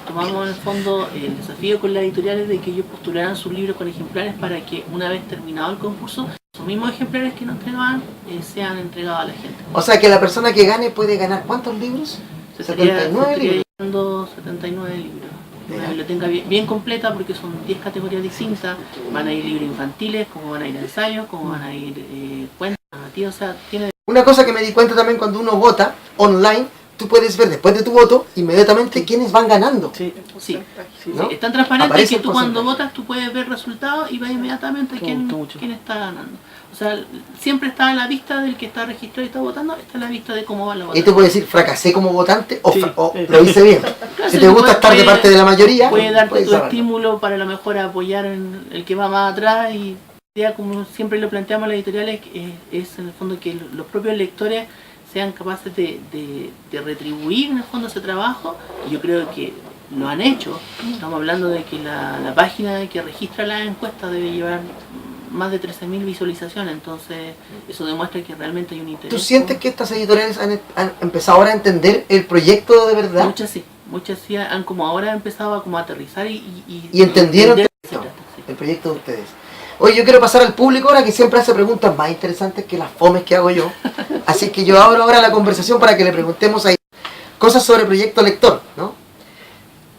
tomamos en el fondo el desafío con las editoriales de que ellos postularan sus libros con ejemplares para que una vez terminado el concurso, esos mismos ejemplares que nos entregaban sean entregados a la gente. O sea que la persona que gane puede ganar ¿cuántos libros? 79 libros. 79 libros. Una biblioteca bien completa porque son 10 categorías distintas. Van a ir libros infantiles, como van a ir ensayos, como van a ir cuentos, narrativas, o sea, tiene... Una cosa que me di cuenta también cuando uno vota online, tú puedes ver después de tu voto inmediatamente quiénes van ganando. Sí. ¿No? Es tan transparente Aparece que tú el cuando porcentaje. votas tú puedes ver resultados y ves inmediatamente quién está ganando. O sea, siempre está a la vista del que está registrado y está votando, está a la vista de cómo va la votación. Y tú puedes decir, fracasé como votante o, Sí, lo hice bien. Claro, Si te gusta estar de parte de la mayoría, puede darte puedes tu saberlo. estímulo para a lo mejor apoyar en el que va más atrás, y ya como siempre lo planteamos a las editoriales, es en el fondo que los propios lectores sean capaces de retribuir en el fondo ese trabajo, y yo creo que lo han hecho. Estamos hablando de que la página que registra la encuesta debe llevar más de 13.000 visualizaciones, entonces eso demuestra que realmente hay un interés. ¿Tú sientes que estas editoriales han empezado ahora a entender el proyecto de verdad? Muchas sí han como ahora empezado a como aterrizar y entendieron entender que el proyecto de ustedes. Oye, yo quiero pasar al público ahora, que siempre hace preguntas más interesantes que las fomes que hago yo. Así que yo abro ahora la conversación para que le preguntemos ahí cosas sobre el proyecto lector, ¿no?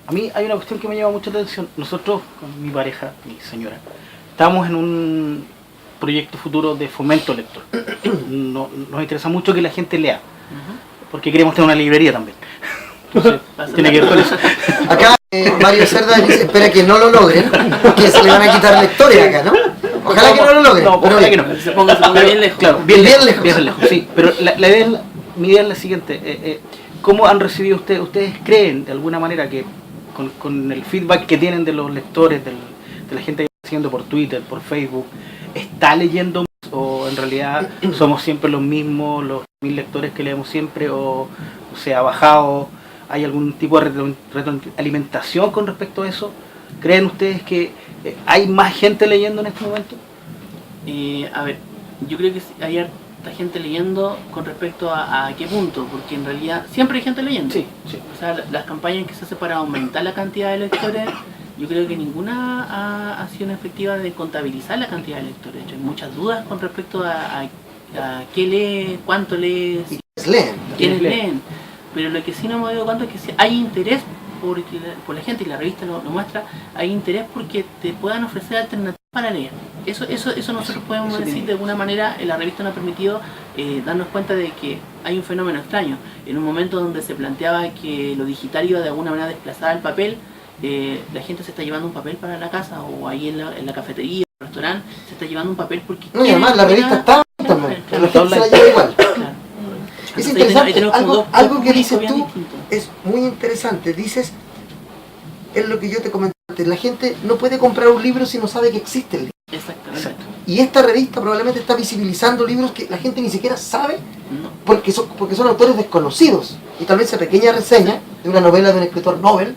A mí hay una cuestión que me llama mucho la atención. Nosotros, con mi pareja, mi señora, estamos en un proyecto futuro de fomento lector. Nos interesa mucho que la gente lea, porque queremos tener una librería también. Entonces, tiene que ver con eso. Acá Mario Cerda dice, espera que no lo logren, porque se le van a quitar lectores acá, ¿no? Ojalá que no lo logren. No, pero ojalá bien. que no. Se ponga bien lejos. Claro, Bien lejos. Bien lejos, sí. Pero mi idea es la siguiente. ¿Cómo han recibido ustedes? ¿Ustedes creen de alguna manera que con el feedback que tienen de los lectores, de la gente que está siguiendo por Twitter, por Facebook, está leyendo más, o o en realidad somos siempre los mismos, los 1000 lectores que leemos siempre, o se ha bajado? ¿Hay algún tipo de retroalimentación con respecto a eso? ¿Creen ustedes que hay más gente leyendo en este momento? A ver, yo creo que hay harta gente leyendo con respecto a qué punto, porque en realidad siempre hay gente leyendo. Sí, sí. O sea, las campañas que se hacen para aumentar la cantidad de lectores, yo creo que ninguna ha sido una efectiva de contabilizar la cantidad de lectores. De hecho, hay muchas dudas con respecto a qué lee, cuánto lee, quiénes leen. Pero lo que sí no me doy cuenta es que si hay interés por la gente, y la revista lo muestra, hay interés porque te puedan ofrecer alternativas para leer. Eso nosotros podemos decir de alguna manera. La revista nos ha permitido darnos cuenta de que hay un fenómeno extraño. En un momento donde se planteaba que lo digital iba de alguna manera a desplazar al papel, la gente se está llevando un papel para la casa, o ahí en la cafetería, en el restaurante, se está llevando un papel porque... No, y además la revista está también, pero la gente se la lleva igual. Claro. Es Entonces, interesante, algo que dices tú distinto. es muy interesante. Dices, es lo que yo te comenté antes, la gente no puede comprar un libro si no sabe que existe el libro. Exactamente. Y esta revista probablemente está visibilizando libros que la gente ni siquiera sabe, No. porque son autores desconocidos. Y tal vez esa pequeña reseña de una novela de un escritor Nobel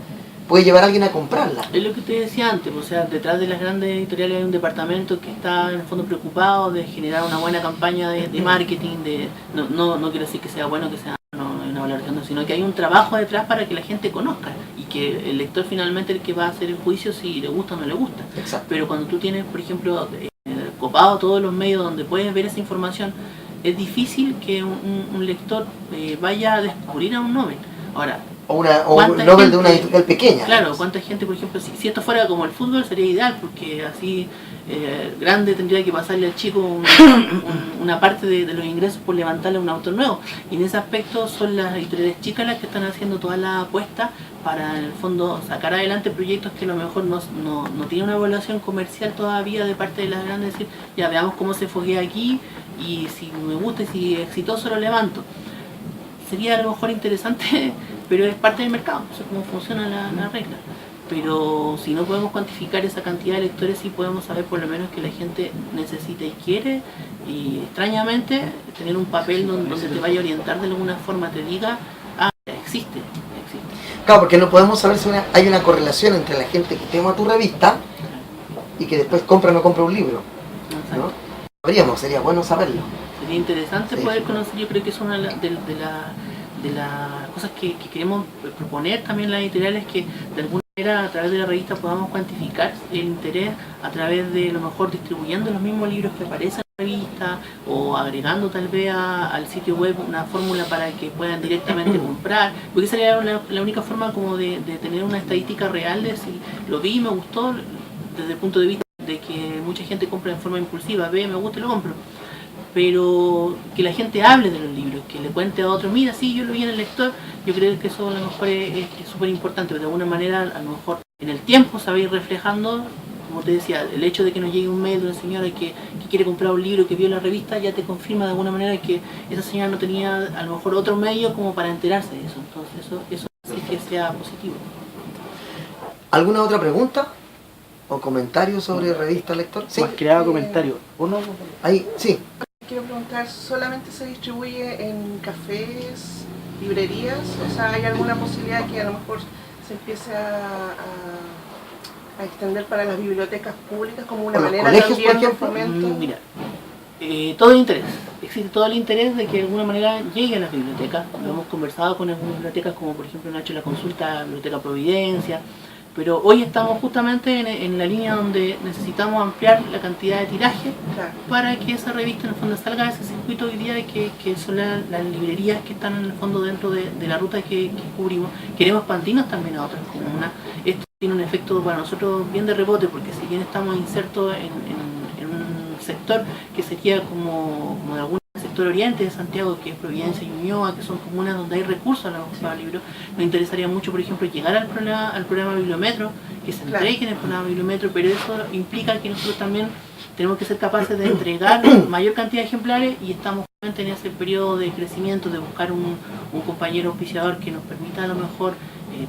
puede llevar a alguien a comprarla. Es lo que te decía antes, o sea, detrás de las grandes editoriales hay un departamento que está en el fondo preocupado de generar una buena campaña de marketing, no quiero decir que sea bueno, que sea una valoración, sino que hay un trabajo detrás para que la gente conozca y que el lector finalmente es el que va a hacer el juicio si le gusta o no le gusta. Exacto. Pero cuando tú tienes, por ejemplo, copado todos los medios donde puedes ver esa información, es difícil que un lector vaya a descubrir a un Nobel. Ahora, O un Nobel de una editorial pequeña. Claro, cuánta gente, por ejemplo, si esto fuera como el fútbol sería ideal, porque así grande tendría que pasarle al chico una parte de los ingresos por levantarle un auto nuevo. Y en ese aspecto son las editoriales chicas las que están haciendo toda la apuesta para, en el fondo, sacar adelante proyectos que a lo mejor no tienen una evaluación comercial todavía de parte de las grandes, decir, ya veamos cómo se foguea aquí, y si me gusta y si es exitoso lo levanto. Sería a lo mejor interesante, pero es parte del mercado, no sé cómo funciona la regla. Pero si no podemos cuantificar esa cantidad de lectores, sí podemos saber por lo menos que la gente necesita y quiere, y extrañamente tener un papel donde te vaya a orientar de alguna forma, te diga, existe. Claro, porque no podemos saber si hay una correlación entre la gente que tema tu revista y que después compra o no compra un libro, ¿no? Sería bueno saberlo. Sería interesante Sí. poder conocer. Yo creo que es una de las cosas que queremos proponer también las editoriales, que de alguna manera a través de la revista podamos cuantificar el interés a través de, a lo mejor, distribuyendo los mismos libros que aparecen en la revista, o agregando tal vez al sitio web una fórmula para que puedan directamente comprar, porque esa sería la única forma como de tener una estadística real de si lo vi y me gustó, desde el punto de vista de que mucha gente compra de forma impulsiva, ve, me gusta y lo compro. Pero que la gente hable de los libros, que le cuente a otro, mira, sí, yo lo vi en el lector. Yo creo que eso a lo mejor es súper importante, pero de alguna manera a lo mejor en el tiempo se va a ir reflejando, como te decía, el hecho de que nos llegue un mail de una señora que quiere comprar un libro, que vio la revista, ya te confirma de alguna manera que esa señora no tenía a lo mejor otro medio como para enterarse de eso. Entonces eso hace que sea positivo. ¿Alguna otra pregunta o comentario sobre revista lector? Sí. Más que nada comentario. ¿O no? Ahí, sí. Quiero preguntar, ¿solamente se distribuye en cafés, librerías? O sea, ¿hay alguna posibilidad que a lo mejor se empiece a extender para las bibliotecas públicas como una ¿O los manera colegios, también por de ejemplo? fomento? Mira, todo el interés, existe todo el interés de que de alguna manera llegue a las bibliotecas. Lo hemos conversado con algunas bibliotecas, como por ejemplo Nacho la Consulta, Biblioteca Providencia, pero hoy estamos justamente en la línea donde necesitamos ampliar la cantidad de tiraje, Claro. para que esa revista en el fondo salga de ese circuito hoy día, que son las librerías que están en el fondo dentro de la ruta que cubrimos. Queremos expandirnos también a otras comunas. Esto tiene un efecto para nosotros bien de rebote, porque si bien estamos insertos en un sector que sería como de algún sector oriente de Santiago, que es Providencia y Ñuñoa, que son comunas donde hay recursos a la búsqueda de libros, nos interesaría mucho, por ejemplo, llegar al programa Bibliometro, que se entregue en el programa Bibliometro, pero eso implica que nosotros también tenemos que ser capaces de entregar mayor cantidad de ejemplares, y estamos justamente en ese periodo de crecimiento, de buscar un compañero auspiciador que nos permita a lo mejor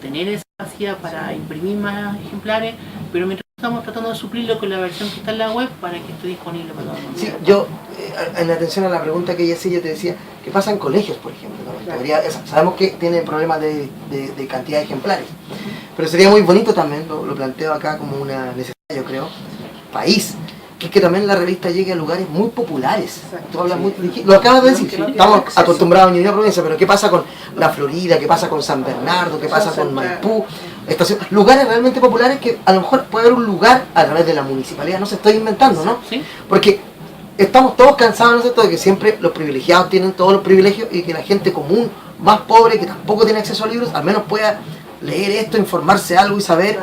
tener esa capacidad para imprimir más ejemplares, pero mientras Estamos tratando de suplirlo con la versión que está en la web para que esté disponible para todo el mundo. Sí, yo, en atención a la pregunta que ella hacía, yo te decía, ¿qué pasa en colegios, por ejemplo? ¿No? Sabemos que tienen problemas de cantidad de ejemplares, pero sería muy bonito también, lo planteo acá como una necesidad, yo creo, país, que es que también la revista llegue a lugares muy populares. Tú hablas muy, lo acabas de decir, estamos acostumbrados a Ñuñoa Provincia, pero ¿qué pasa con la Florida? ¿Qué pasa con San Bernardo? ¿Qué pasa con Maipú? Lugares realmente populares que a lo mejor puede haber un lugar a través de la municipalidad, no se estoy inventando, ¿no? ¿Sí? Porque estamos todos cansados, ¿no es cierto?, de que siempre los privilegiados tienen todos los privilegios y que la gente común, más pobre, que tampoco tiene acceso a libros, al menos pueda leer esto, informarse algo y saber.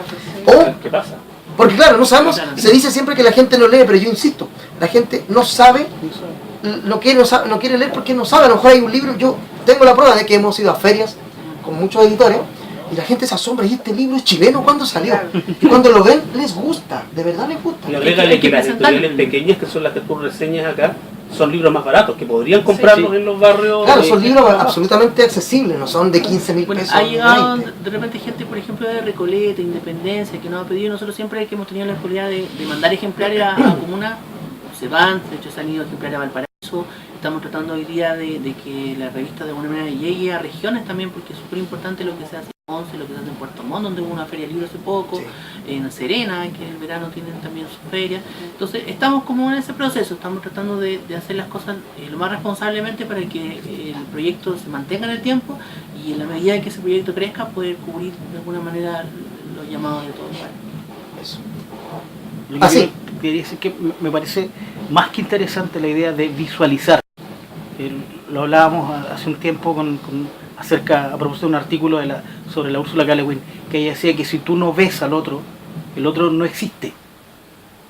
O, ¿Qué pasa? porque claro, no sabemos, se dice siempre que la gente no lee, pero yo insisto, la gente no sabe, no quiere leer porque no sabe. A lo mejor hay un libro, yo tengo la prueba de que hemos ido a ferias con muchos editores y la gente se asombra, y este libro es chileno, ¿cuándo salió? Y cuando lo ven, les gusta, de verdad les gusta. Y agrégale que las editoriales pequeñas, que son las que tú reseñas acá, son libros más baratos, que podrían comprarlos en los barrios. Claro, son libros absolutamente accesibles, no son de 15.000 Bueno, pesos. ha llegado 20. de repente gente, por ejemplo, de Recoleta, Independencia, que nos ha pedido. Nosotros siempre que hemos tenido la oportunidad de mandar ejemplares a comuna, se van, de hecho se han ido ejemplares a Valparaíso. Estamos tratando hoy día de que la revista de alguna manera llegue a regiones también, porque es súper importante lo que se hace en Once, lo que se hace en Puerto Montt, donde hubo una feria de libros hace poco, Sí. en Serena, que en el verano tienen también su feria. Entonces estamos como en ese proceso, estamos tratando de hacer las cosas lo más responsablemente para que el proyecto se mantenga en el tiempo y en la medida en que ese proyecto crezca poder cubrir de alguna manera los llamados de todo el país. Eso. Lo que Ah, sí. yo quería decir que me parece más que interesante la idea de visualizar. Lo hablábamos hace un tiempo a propósito de un artículo sobre la Úrsula K. Le Guin, que ella decía que si tú no ves al otro, el otro no existe.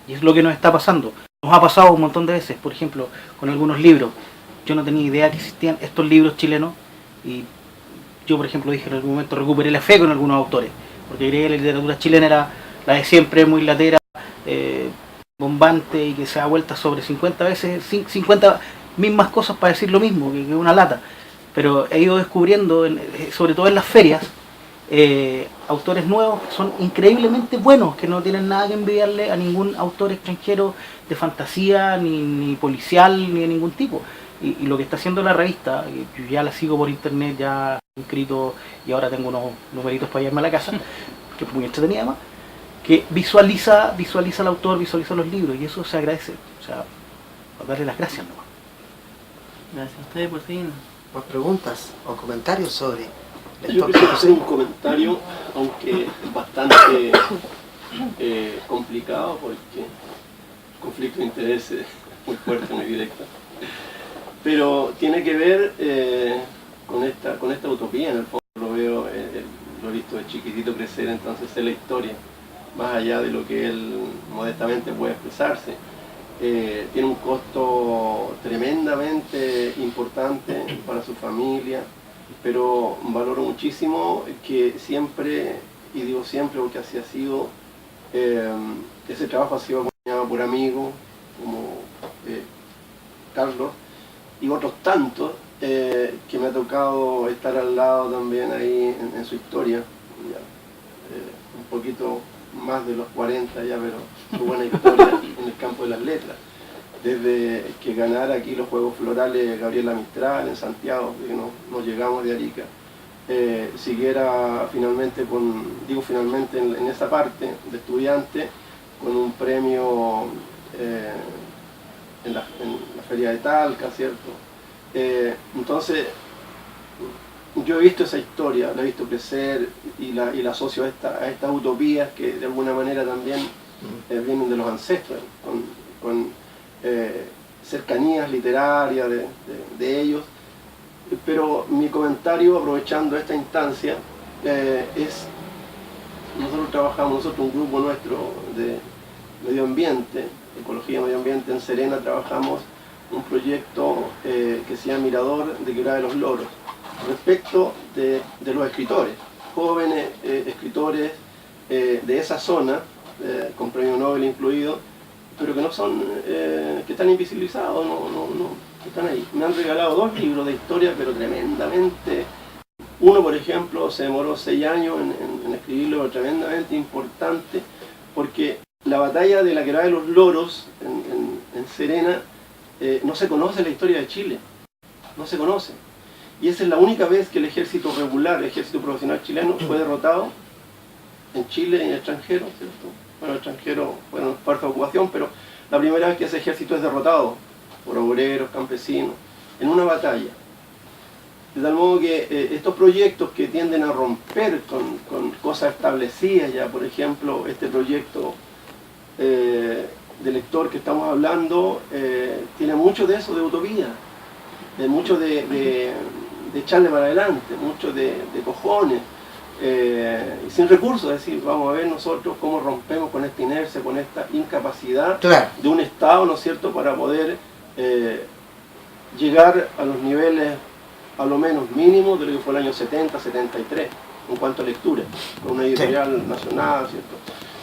Y es lo que nos está pasando. Nos ha pasado un montón de veces, por ejemplo, con algunos libros. Yo no tenía idea que existían estos libros chilenos y yo, por ejemplo, dije en algún momento, recuperé la fe con algunos autores, porque creía que la literatura chilena era la de siempre, muy latera, bombante y que se da vuelta sobre 50 veces, 50 mismas cosas para decir lo mismo, que una lata. Pero he ido descubriendo, sobre todo en las ferias, autores nuevos que son increíblemente buenos, que no tienen nada que envidiarle a ningún autor extranjero de fantasía, ni policial, ni de ningún tipo. Y lo que está haciendo la revista, yo ya la sigo por internet, ya he inscrito y ahora tengo unos numeritos para llevarme a la casa, que es muy entretenida además, que visualiza al autor, visualiza los libros, y eso se agradece. O sea, para darle las gracias nomás. Gracias a ustedes por seguirnos. ¿Más preguntas o comentarios sobre Yo quería hacer un comentario, aunque es bastante complicado porque el conflicto de intereses es muy fuerte, muy directo. Pero tiene que ver con esta utopía, en el fondo lo he visto de chiquitito crecer, entonces es la historia, más allá de lo que él modestamente puede expresarse. Tiene un costo tremendamente importante para su familia, pero valoro muchísimo que siempre, y digo siempre porque así ha sido, ese trabajo ha sido acompañado por amigos como Carlos y otros tantos que me ha tocado estar al lado también ahí en su historia, ya, un poquito más de los 40 ya, pero su buena historia en el campo de las letras. Desde que ganara aquí los Juegos Florales Gabriela Mistral en Santiago, que nos llegamos de Arica, siguiera finalmente en esa parte de estudiante con un premio en la feria de Talca, ¿cierto? Entonces, yo he visto esa historia, la he visto crecer y la asocio a estas utopías que de alguna manera también vienen de los ancestros, con cercanías literarias de ellos. Pero mi comentario, aprovechando esta instancia, es, nosotros un grupo nuestro de medio ambiente, ecología y medio ambiente en Serena, trabajamos un proyecto que se llama Mirador de Quebrada de los Loros, respecto de los escritores, jóvenes escritores de esa zona, con premio Nobel incluido, pero que no son, que están invisibilizados, no están ahí. Me han regalado 2 libros de historia, pero tremendamente. Uno, por ejemplo, se demoró 6 años en escribirlo, tremendamente importante, porque la batalla de la Quebrada de los Loros en Serena, no se conoce la historia de Chile, no se conoce. Y esa es la única vez que el ejército regular, el ejército profesional chileno, fue derrotado en Chile y en el extranjero, ¿cierto? Bueno, el extranjero, bueno, parte de ocupación, pero la primera vez que ese ejército es derrotado por obreros, campesinos, en una batalla. De tal modo que estos proyectos que tienden a romper con cosas establecidas ya, por ejemplo, este proyecto de lector que estamos hablando, tiene mucho de eso, de utopía, mucho de echarle para adelante, mucho de cojones, y sin recursos, es decir, vamos a ver nosotros cómo rompemos con esta inercia, con esta incapacidad de un Estado, ¿no es cierto?, para poder llegar a los niveles a lo menos mínimos de lo que fue el año 70, 73, en cuanto a lectura, con una editorial nacional, ¿cierto?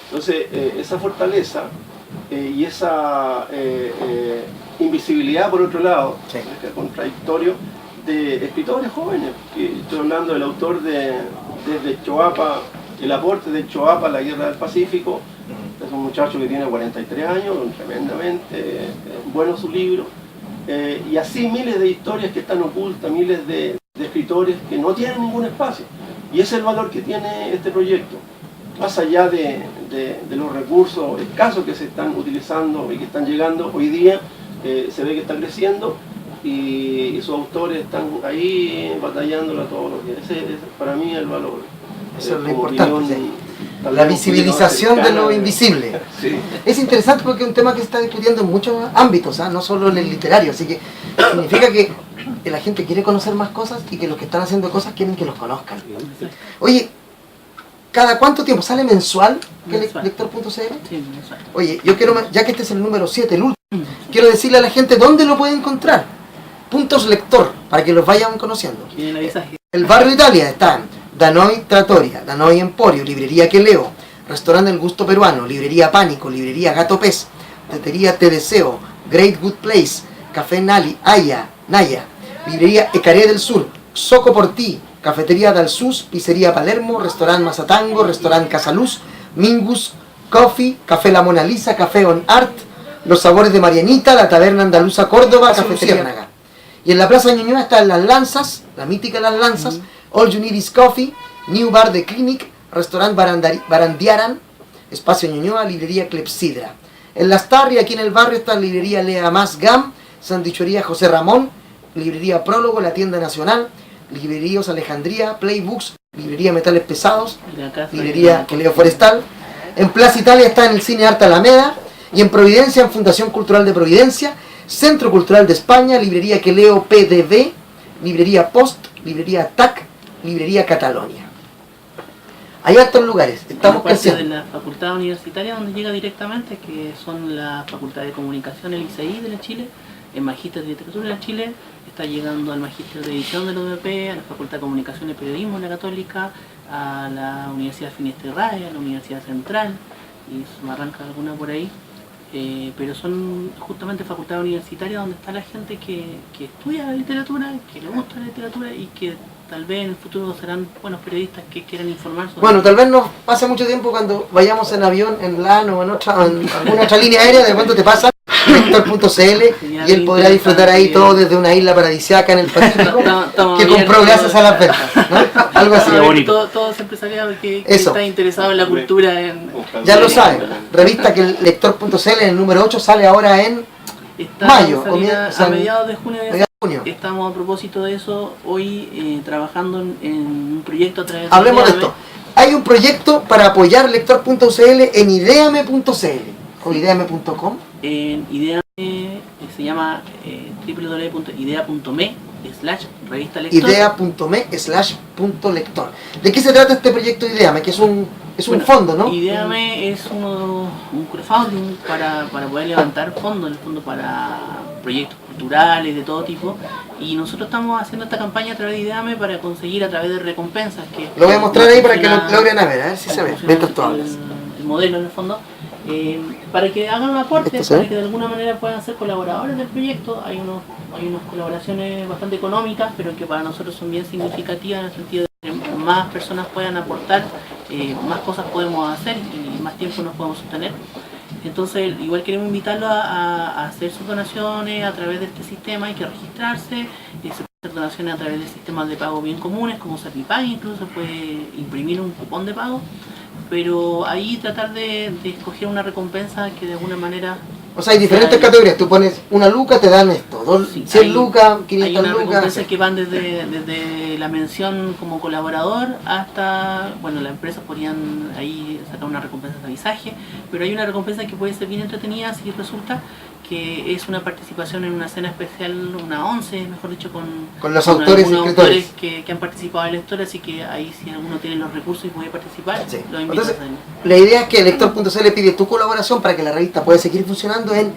Entonces, esa fortaleza y esa invisibilidad, por otro lado, este contradictorio, de escritores jóvenes, que estoy hablando del autor desde Choapa, el aporte de Choapa a la Guerra del Pacífico, es un muchacho que tiene 43 años, tremendamente bueno su libro, y así miles de historias que están ocultas, miles de escritores que no tienen ningún espacio, y ese es el valor que tiene este proyecto, más allá de los recursos escasos que se están utilizando y que están llegando hoy día, se ve que está creciendo, y sus autores están ahí batallándola todos los días. Ese para mí es el valor. Eso es lo importante. La visibilización de lo invisible. Sí. Es interesante porque es un tema que se está discutiendo en muchos ámbitos, no solo en el literario, así que significa que la gente quiere conocer más cosas y que los que están haciendo cosas quieren que los conozcan. Oye, ¿cada cuánto tiempo? ¿Sale mensual que lector.cl? Sí, mensual. Oye, yo quiero, ya que este es el número 7, el último, quiero decirle a la gente dónde lo puede encontrar. Puntos lector, para que los vayan conociendo. El barrio Italia está Danoi Trattoria, Danoi Emporio, Librería Que Leo, Restaurante El Gusto Peruano, Librería Pánico, Librería Gato Pez, Tetería Te Deseo, Great Good Place, Café Naya, Librería Ecaré del Sur, Soco por Ti, Cafetería Dal Sus, Pizzería Palermo, Restaurante Mazatango, Restaurante Casaluz, Mingus Coffee, Café La Mona Lisa, Café On Art, Los Sabores de Marianita, La Taberna Andaluza Córdoba, Café Ciérnaga. Y en la Plaza Ñuñoa están Las Lanzas, la mítica Las Lanzas, All You Need Is Coffee, New Bar de Clinic, Restaurant Barandiaran, Espacio Ñuñoa, Librería Clepsidra. En Las Tarri, aquí en el barrio, está Librería Lea Más Gam, Sandichería José Ramón, Librería Prólogo, La Tienda Nacional, Librerías Alejandría, Playbooks, Librería Metales Pesados, Librería Que Leo Forestal. En Plaza Italia está en el Cine Arte Alameda, y en Providencia, en Fundación Cultural de Providencia, Centro Cultural de España, Librería Que Leo PDB, Librería Post, Librería TAC, Librería Catalonia. Hay otros lugares, estamos creciendo. De la facultad universitaria donde llega directamente, que son la Facultad de Comunicación, el ICI de la Chile, el Magíster de Literatura de la Chile, está llegando al Magíster de Edición de la UDP, a la Facultad de Comunicación y Periodismo de la Católica, a la Universidad Finisterrae, a la Universidad Central, y se me arranca alguna por ahí. Pero son justamente facultades universitarias donde está la gente que estudia la literatura, que le gusta la literatura y que tal vez en el futuro serán buenos periodistas que quieran informar sobre. Bueno, tal vez nos pase mucho tiempo cuando vayamos en avión, en LAN o en alguna otra línea aérea, de cuánto te pasa lector.cl, y él podrá disfrutar ahí todo desde una isla paradisíaca en el Pacífico que compró gracias a las ventas, ¿no? Algo así. Todos empresarios que están interesados en la cultura. Ya lo saben, revista que el lector.cl en el número 8 sale ahora en mayo, a mediados de junio. Estamos a propósito de eso hoy trabajando en un proyecto a través de Hablemos de esto. Hay un proyecto para apoyar lector.cl en ideame.cl o ideame.com. En Ideame se llama www.idea.me/revista lector. Idea.me/lector. ¿De qué se trata este proyecto Ideame? Que es un fondo, ¿no? Ideame es un crowdfunding para poder levantar fondos, en el fondo para proyectos culturales de todo tipo, y nosotros estamos haciendo esta campaña a través de Ideame para conseguir a través de recompensas que... Lo voy a mostrar ahí para que lo logren a ver si se ve, mientras tú hablas. El modelo en el fondo. Para que hagan un aporte, para que de alguna manera puedan ser colaboradores del proyecto. Hay unas colaboraciones bastante económicas, pero que para nosotros son bien significativas en el sentido de que más personas puedan aportar, más cosas podemos hacer y más tiempo nos podemos sostener. Entonces, igual queremos invitarlos a hacer sus donaciones a través de este sistema. Hay que registrarse, se puede hacer donaciones a través de sistemas de pago bien comunes como Servipago, incluso puede imprimir un cupón de pago, pero ahí tratar de escoger una recompensa que de alguna manera... O sea, hay diferentes categorías. Tú pones 1 luca, te dan esto. Sí, 100 lucas, 500 hay una lucas. recompensa que van desde la mención como colaborador hasta, bueno, las empresas podrían ahí sacar una recompensa de avisaje, pero hay una recompensa que puede ser bien entretenida si resulta que es una participación en una cena especial, una 11, mejor dicho, con los autores y algunos escritores que han participado en la historia, así que ahí si alguno tiene los recursos y puede participar, Sí. lo invito Entonces, a hacerlo. la idea es que lector.cl pide tu colaboración para que la revista pueda seguir funcionando en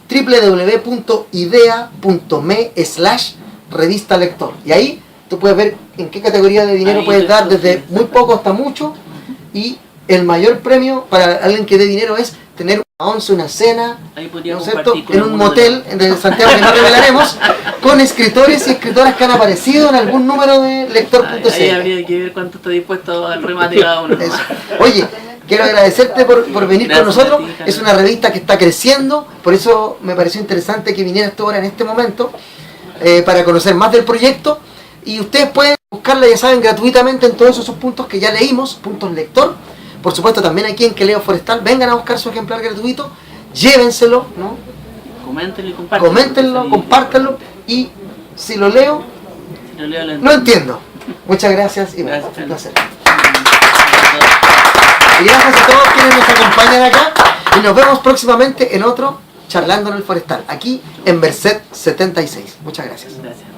www.idea.me/revista lector. Y ahí tú puedes ver en qué categoría de dinero Ahí puedes dar, está, desde sí, muy poco hasta mucho. Y el mayor premio para alguien que dé dinero es tener una 11, una cena, Ahí podría ¿no es cierto?, compartir con en un alguno motel de Santiago que no revelaremos, con escritores y escritoras que han aparecido en algún número de lector.cl. Ahí habría que ver cuánto está dispuesto al remate cada uno. Eso. Oye, quiero agradecerte por venir Gracias con nosotros. a ti, Jaime. Es una revista que está creciendo, por eso me pareció interesante que vinieras tú ahora en este momento para conocer más del proyecto. Y ustedes pueden buscarla, ya saben, gratuitamente en todos esos puntos que ya leímos, puntos lector. Por supuesto, también aquí en Queleo Forestal, vengan a buscar su ejemplar gratuito, llévenselo, ¿no? Coméntenlo y compártanlo. Coméntenlo, compártanlo, y si lo leo, Si lo leo, lo lo entiendo. Muchas gracias y bueno, Gracias, un placer. Carlos. Y gracias a todos quienes nos acompañan acá, y nos vemos próximamente en otro Charlando en el Forestal, aquí en Merced 76. Muchas gracias. Gracias.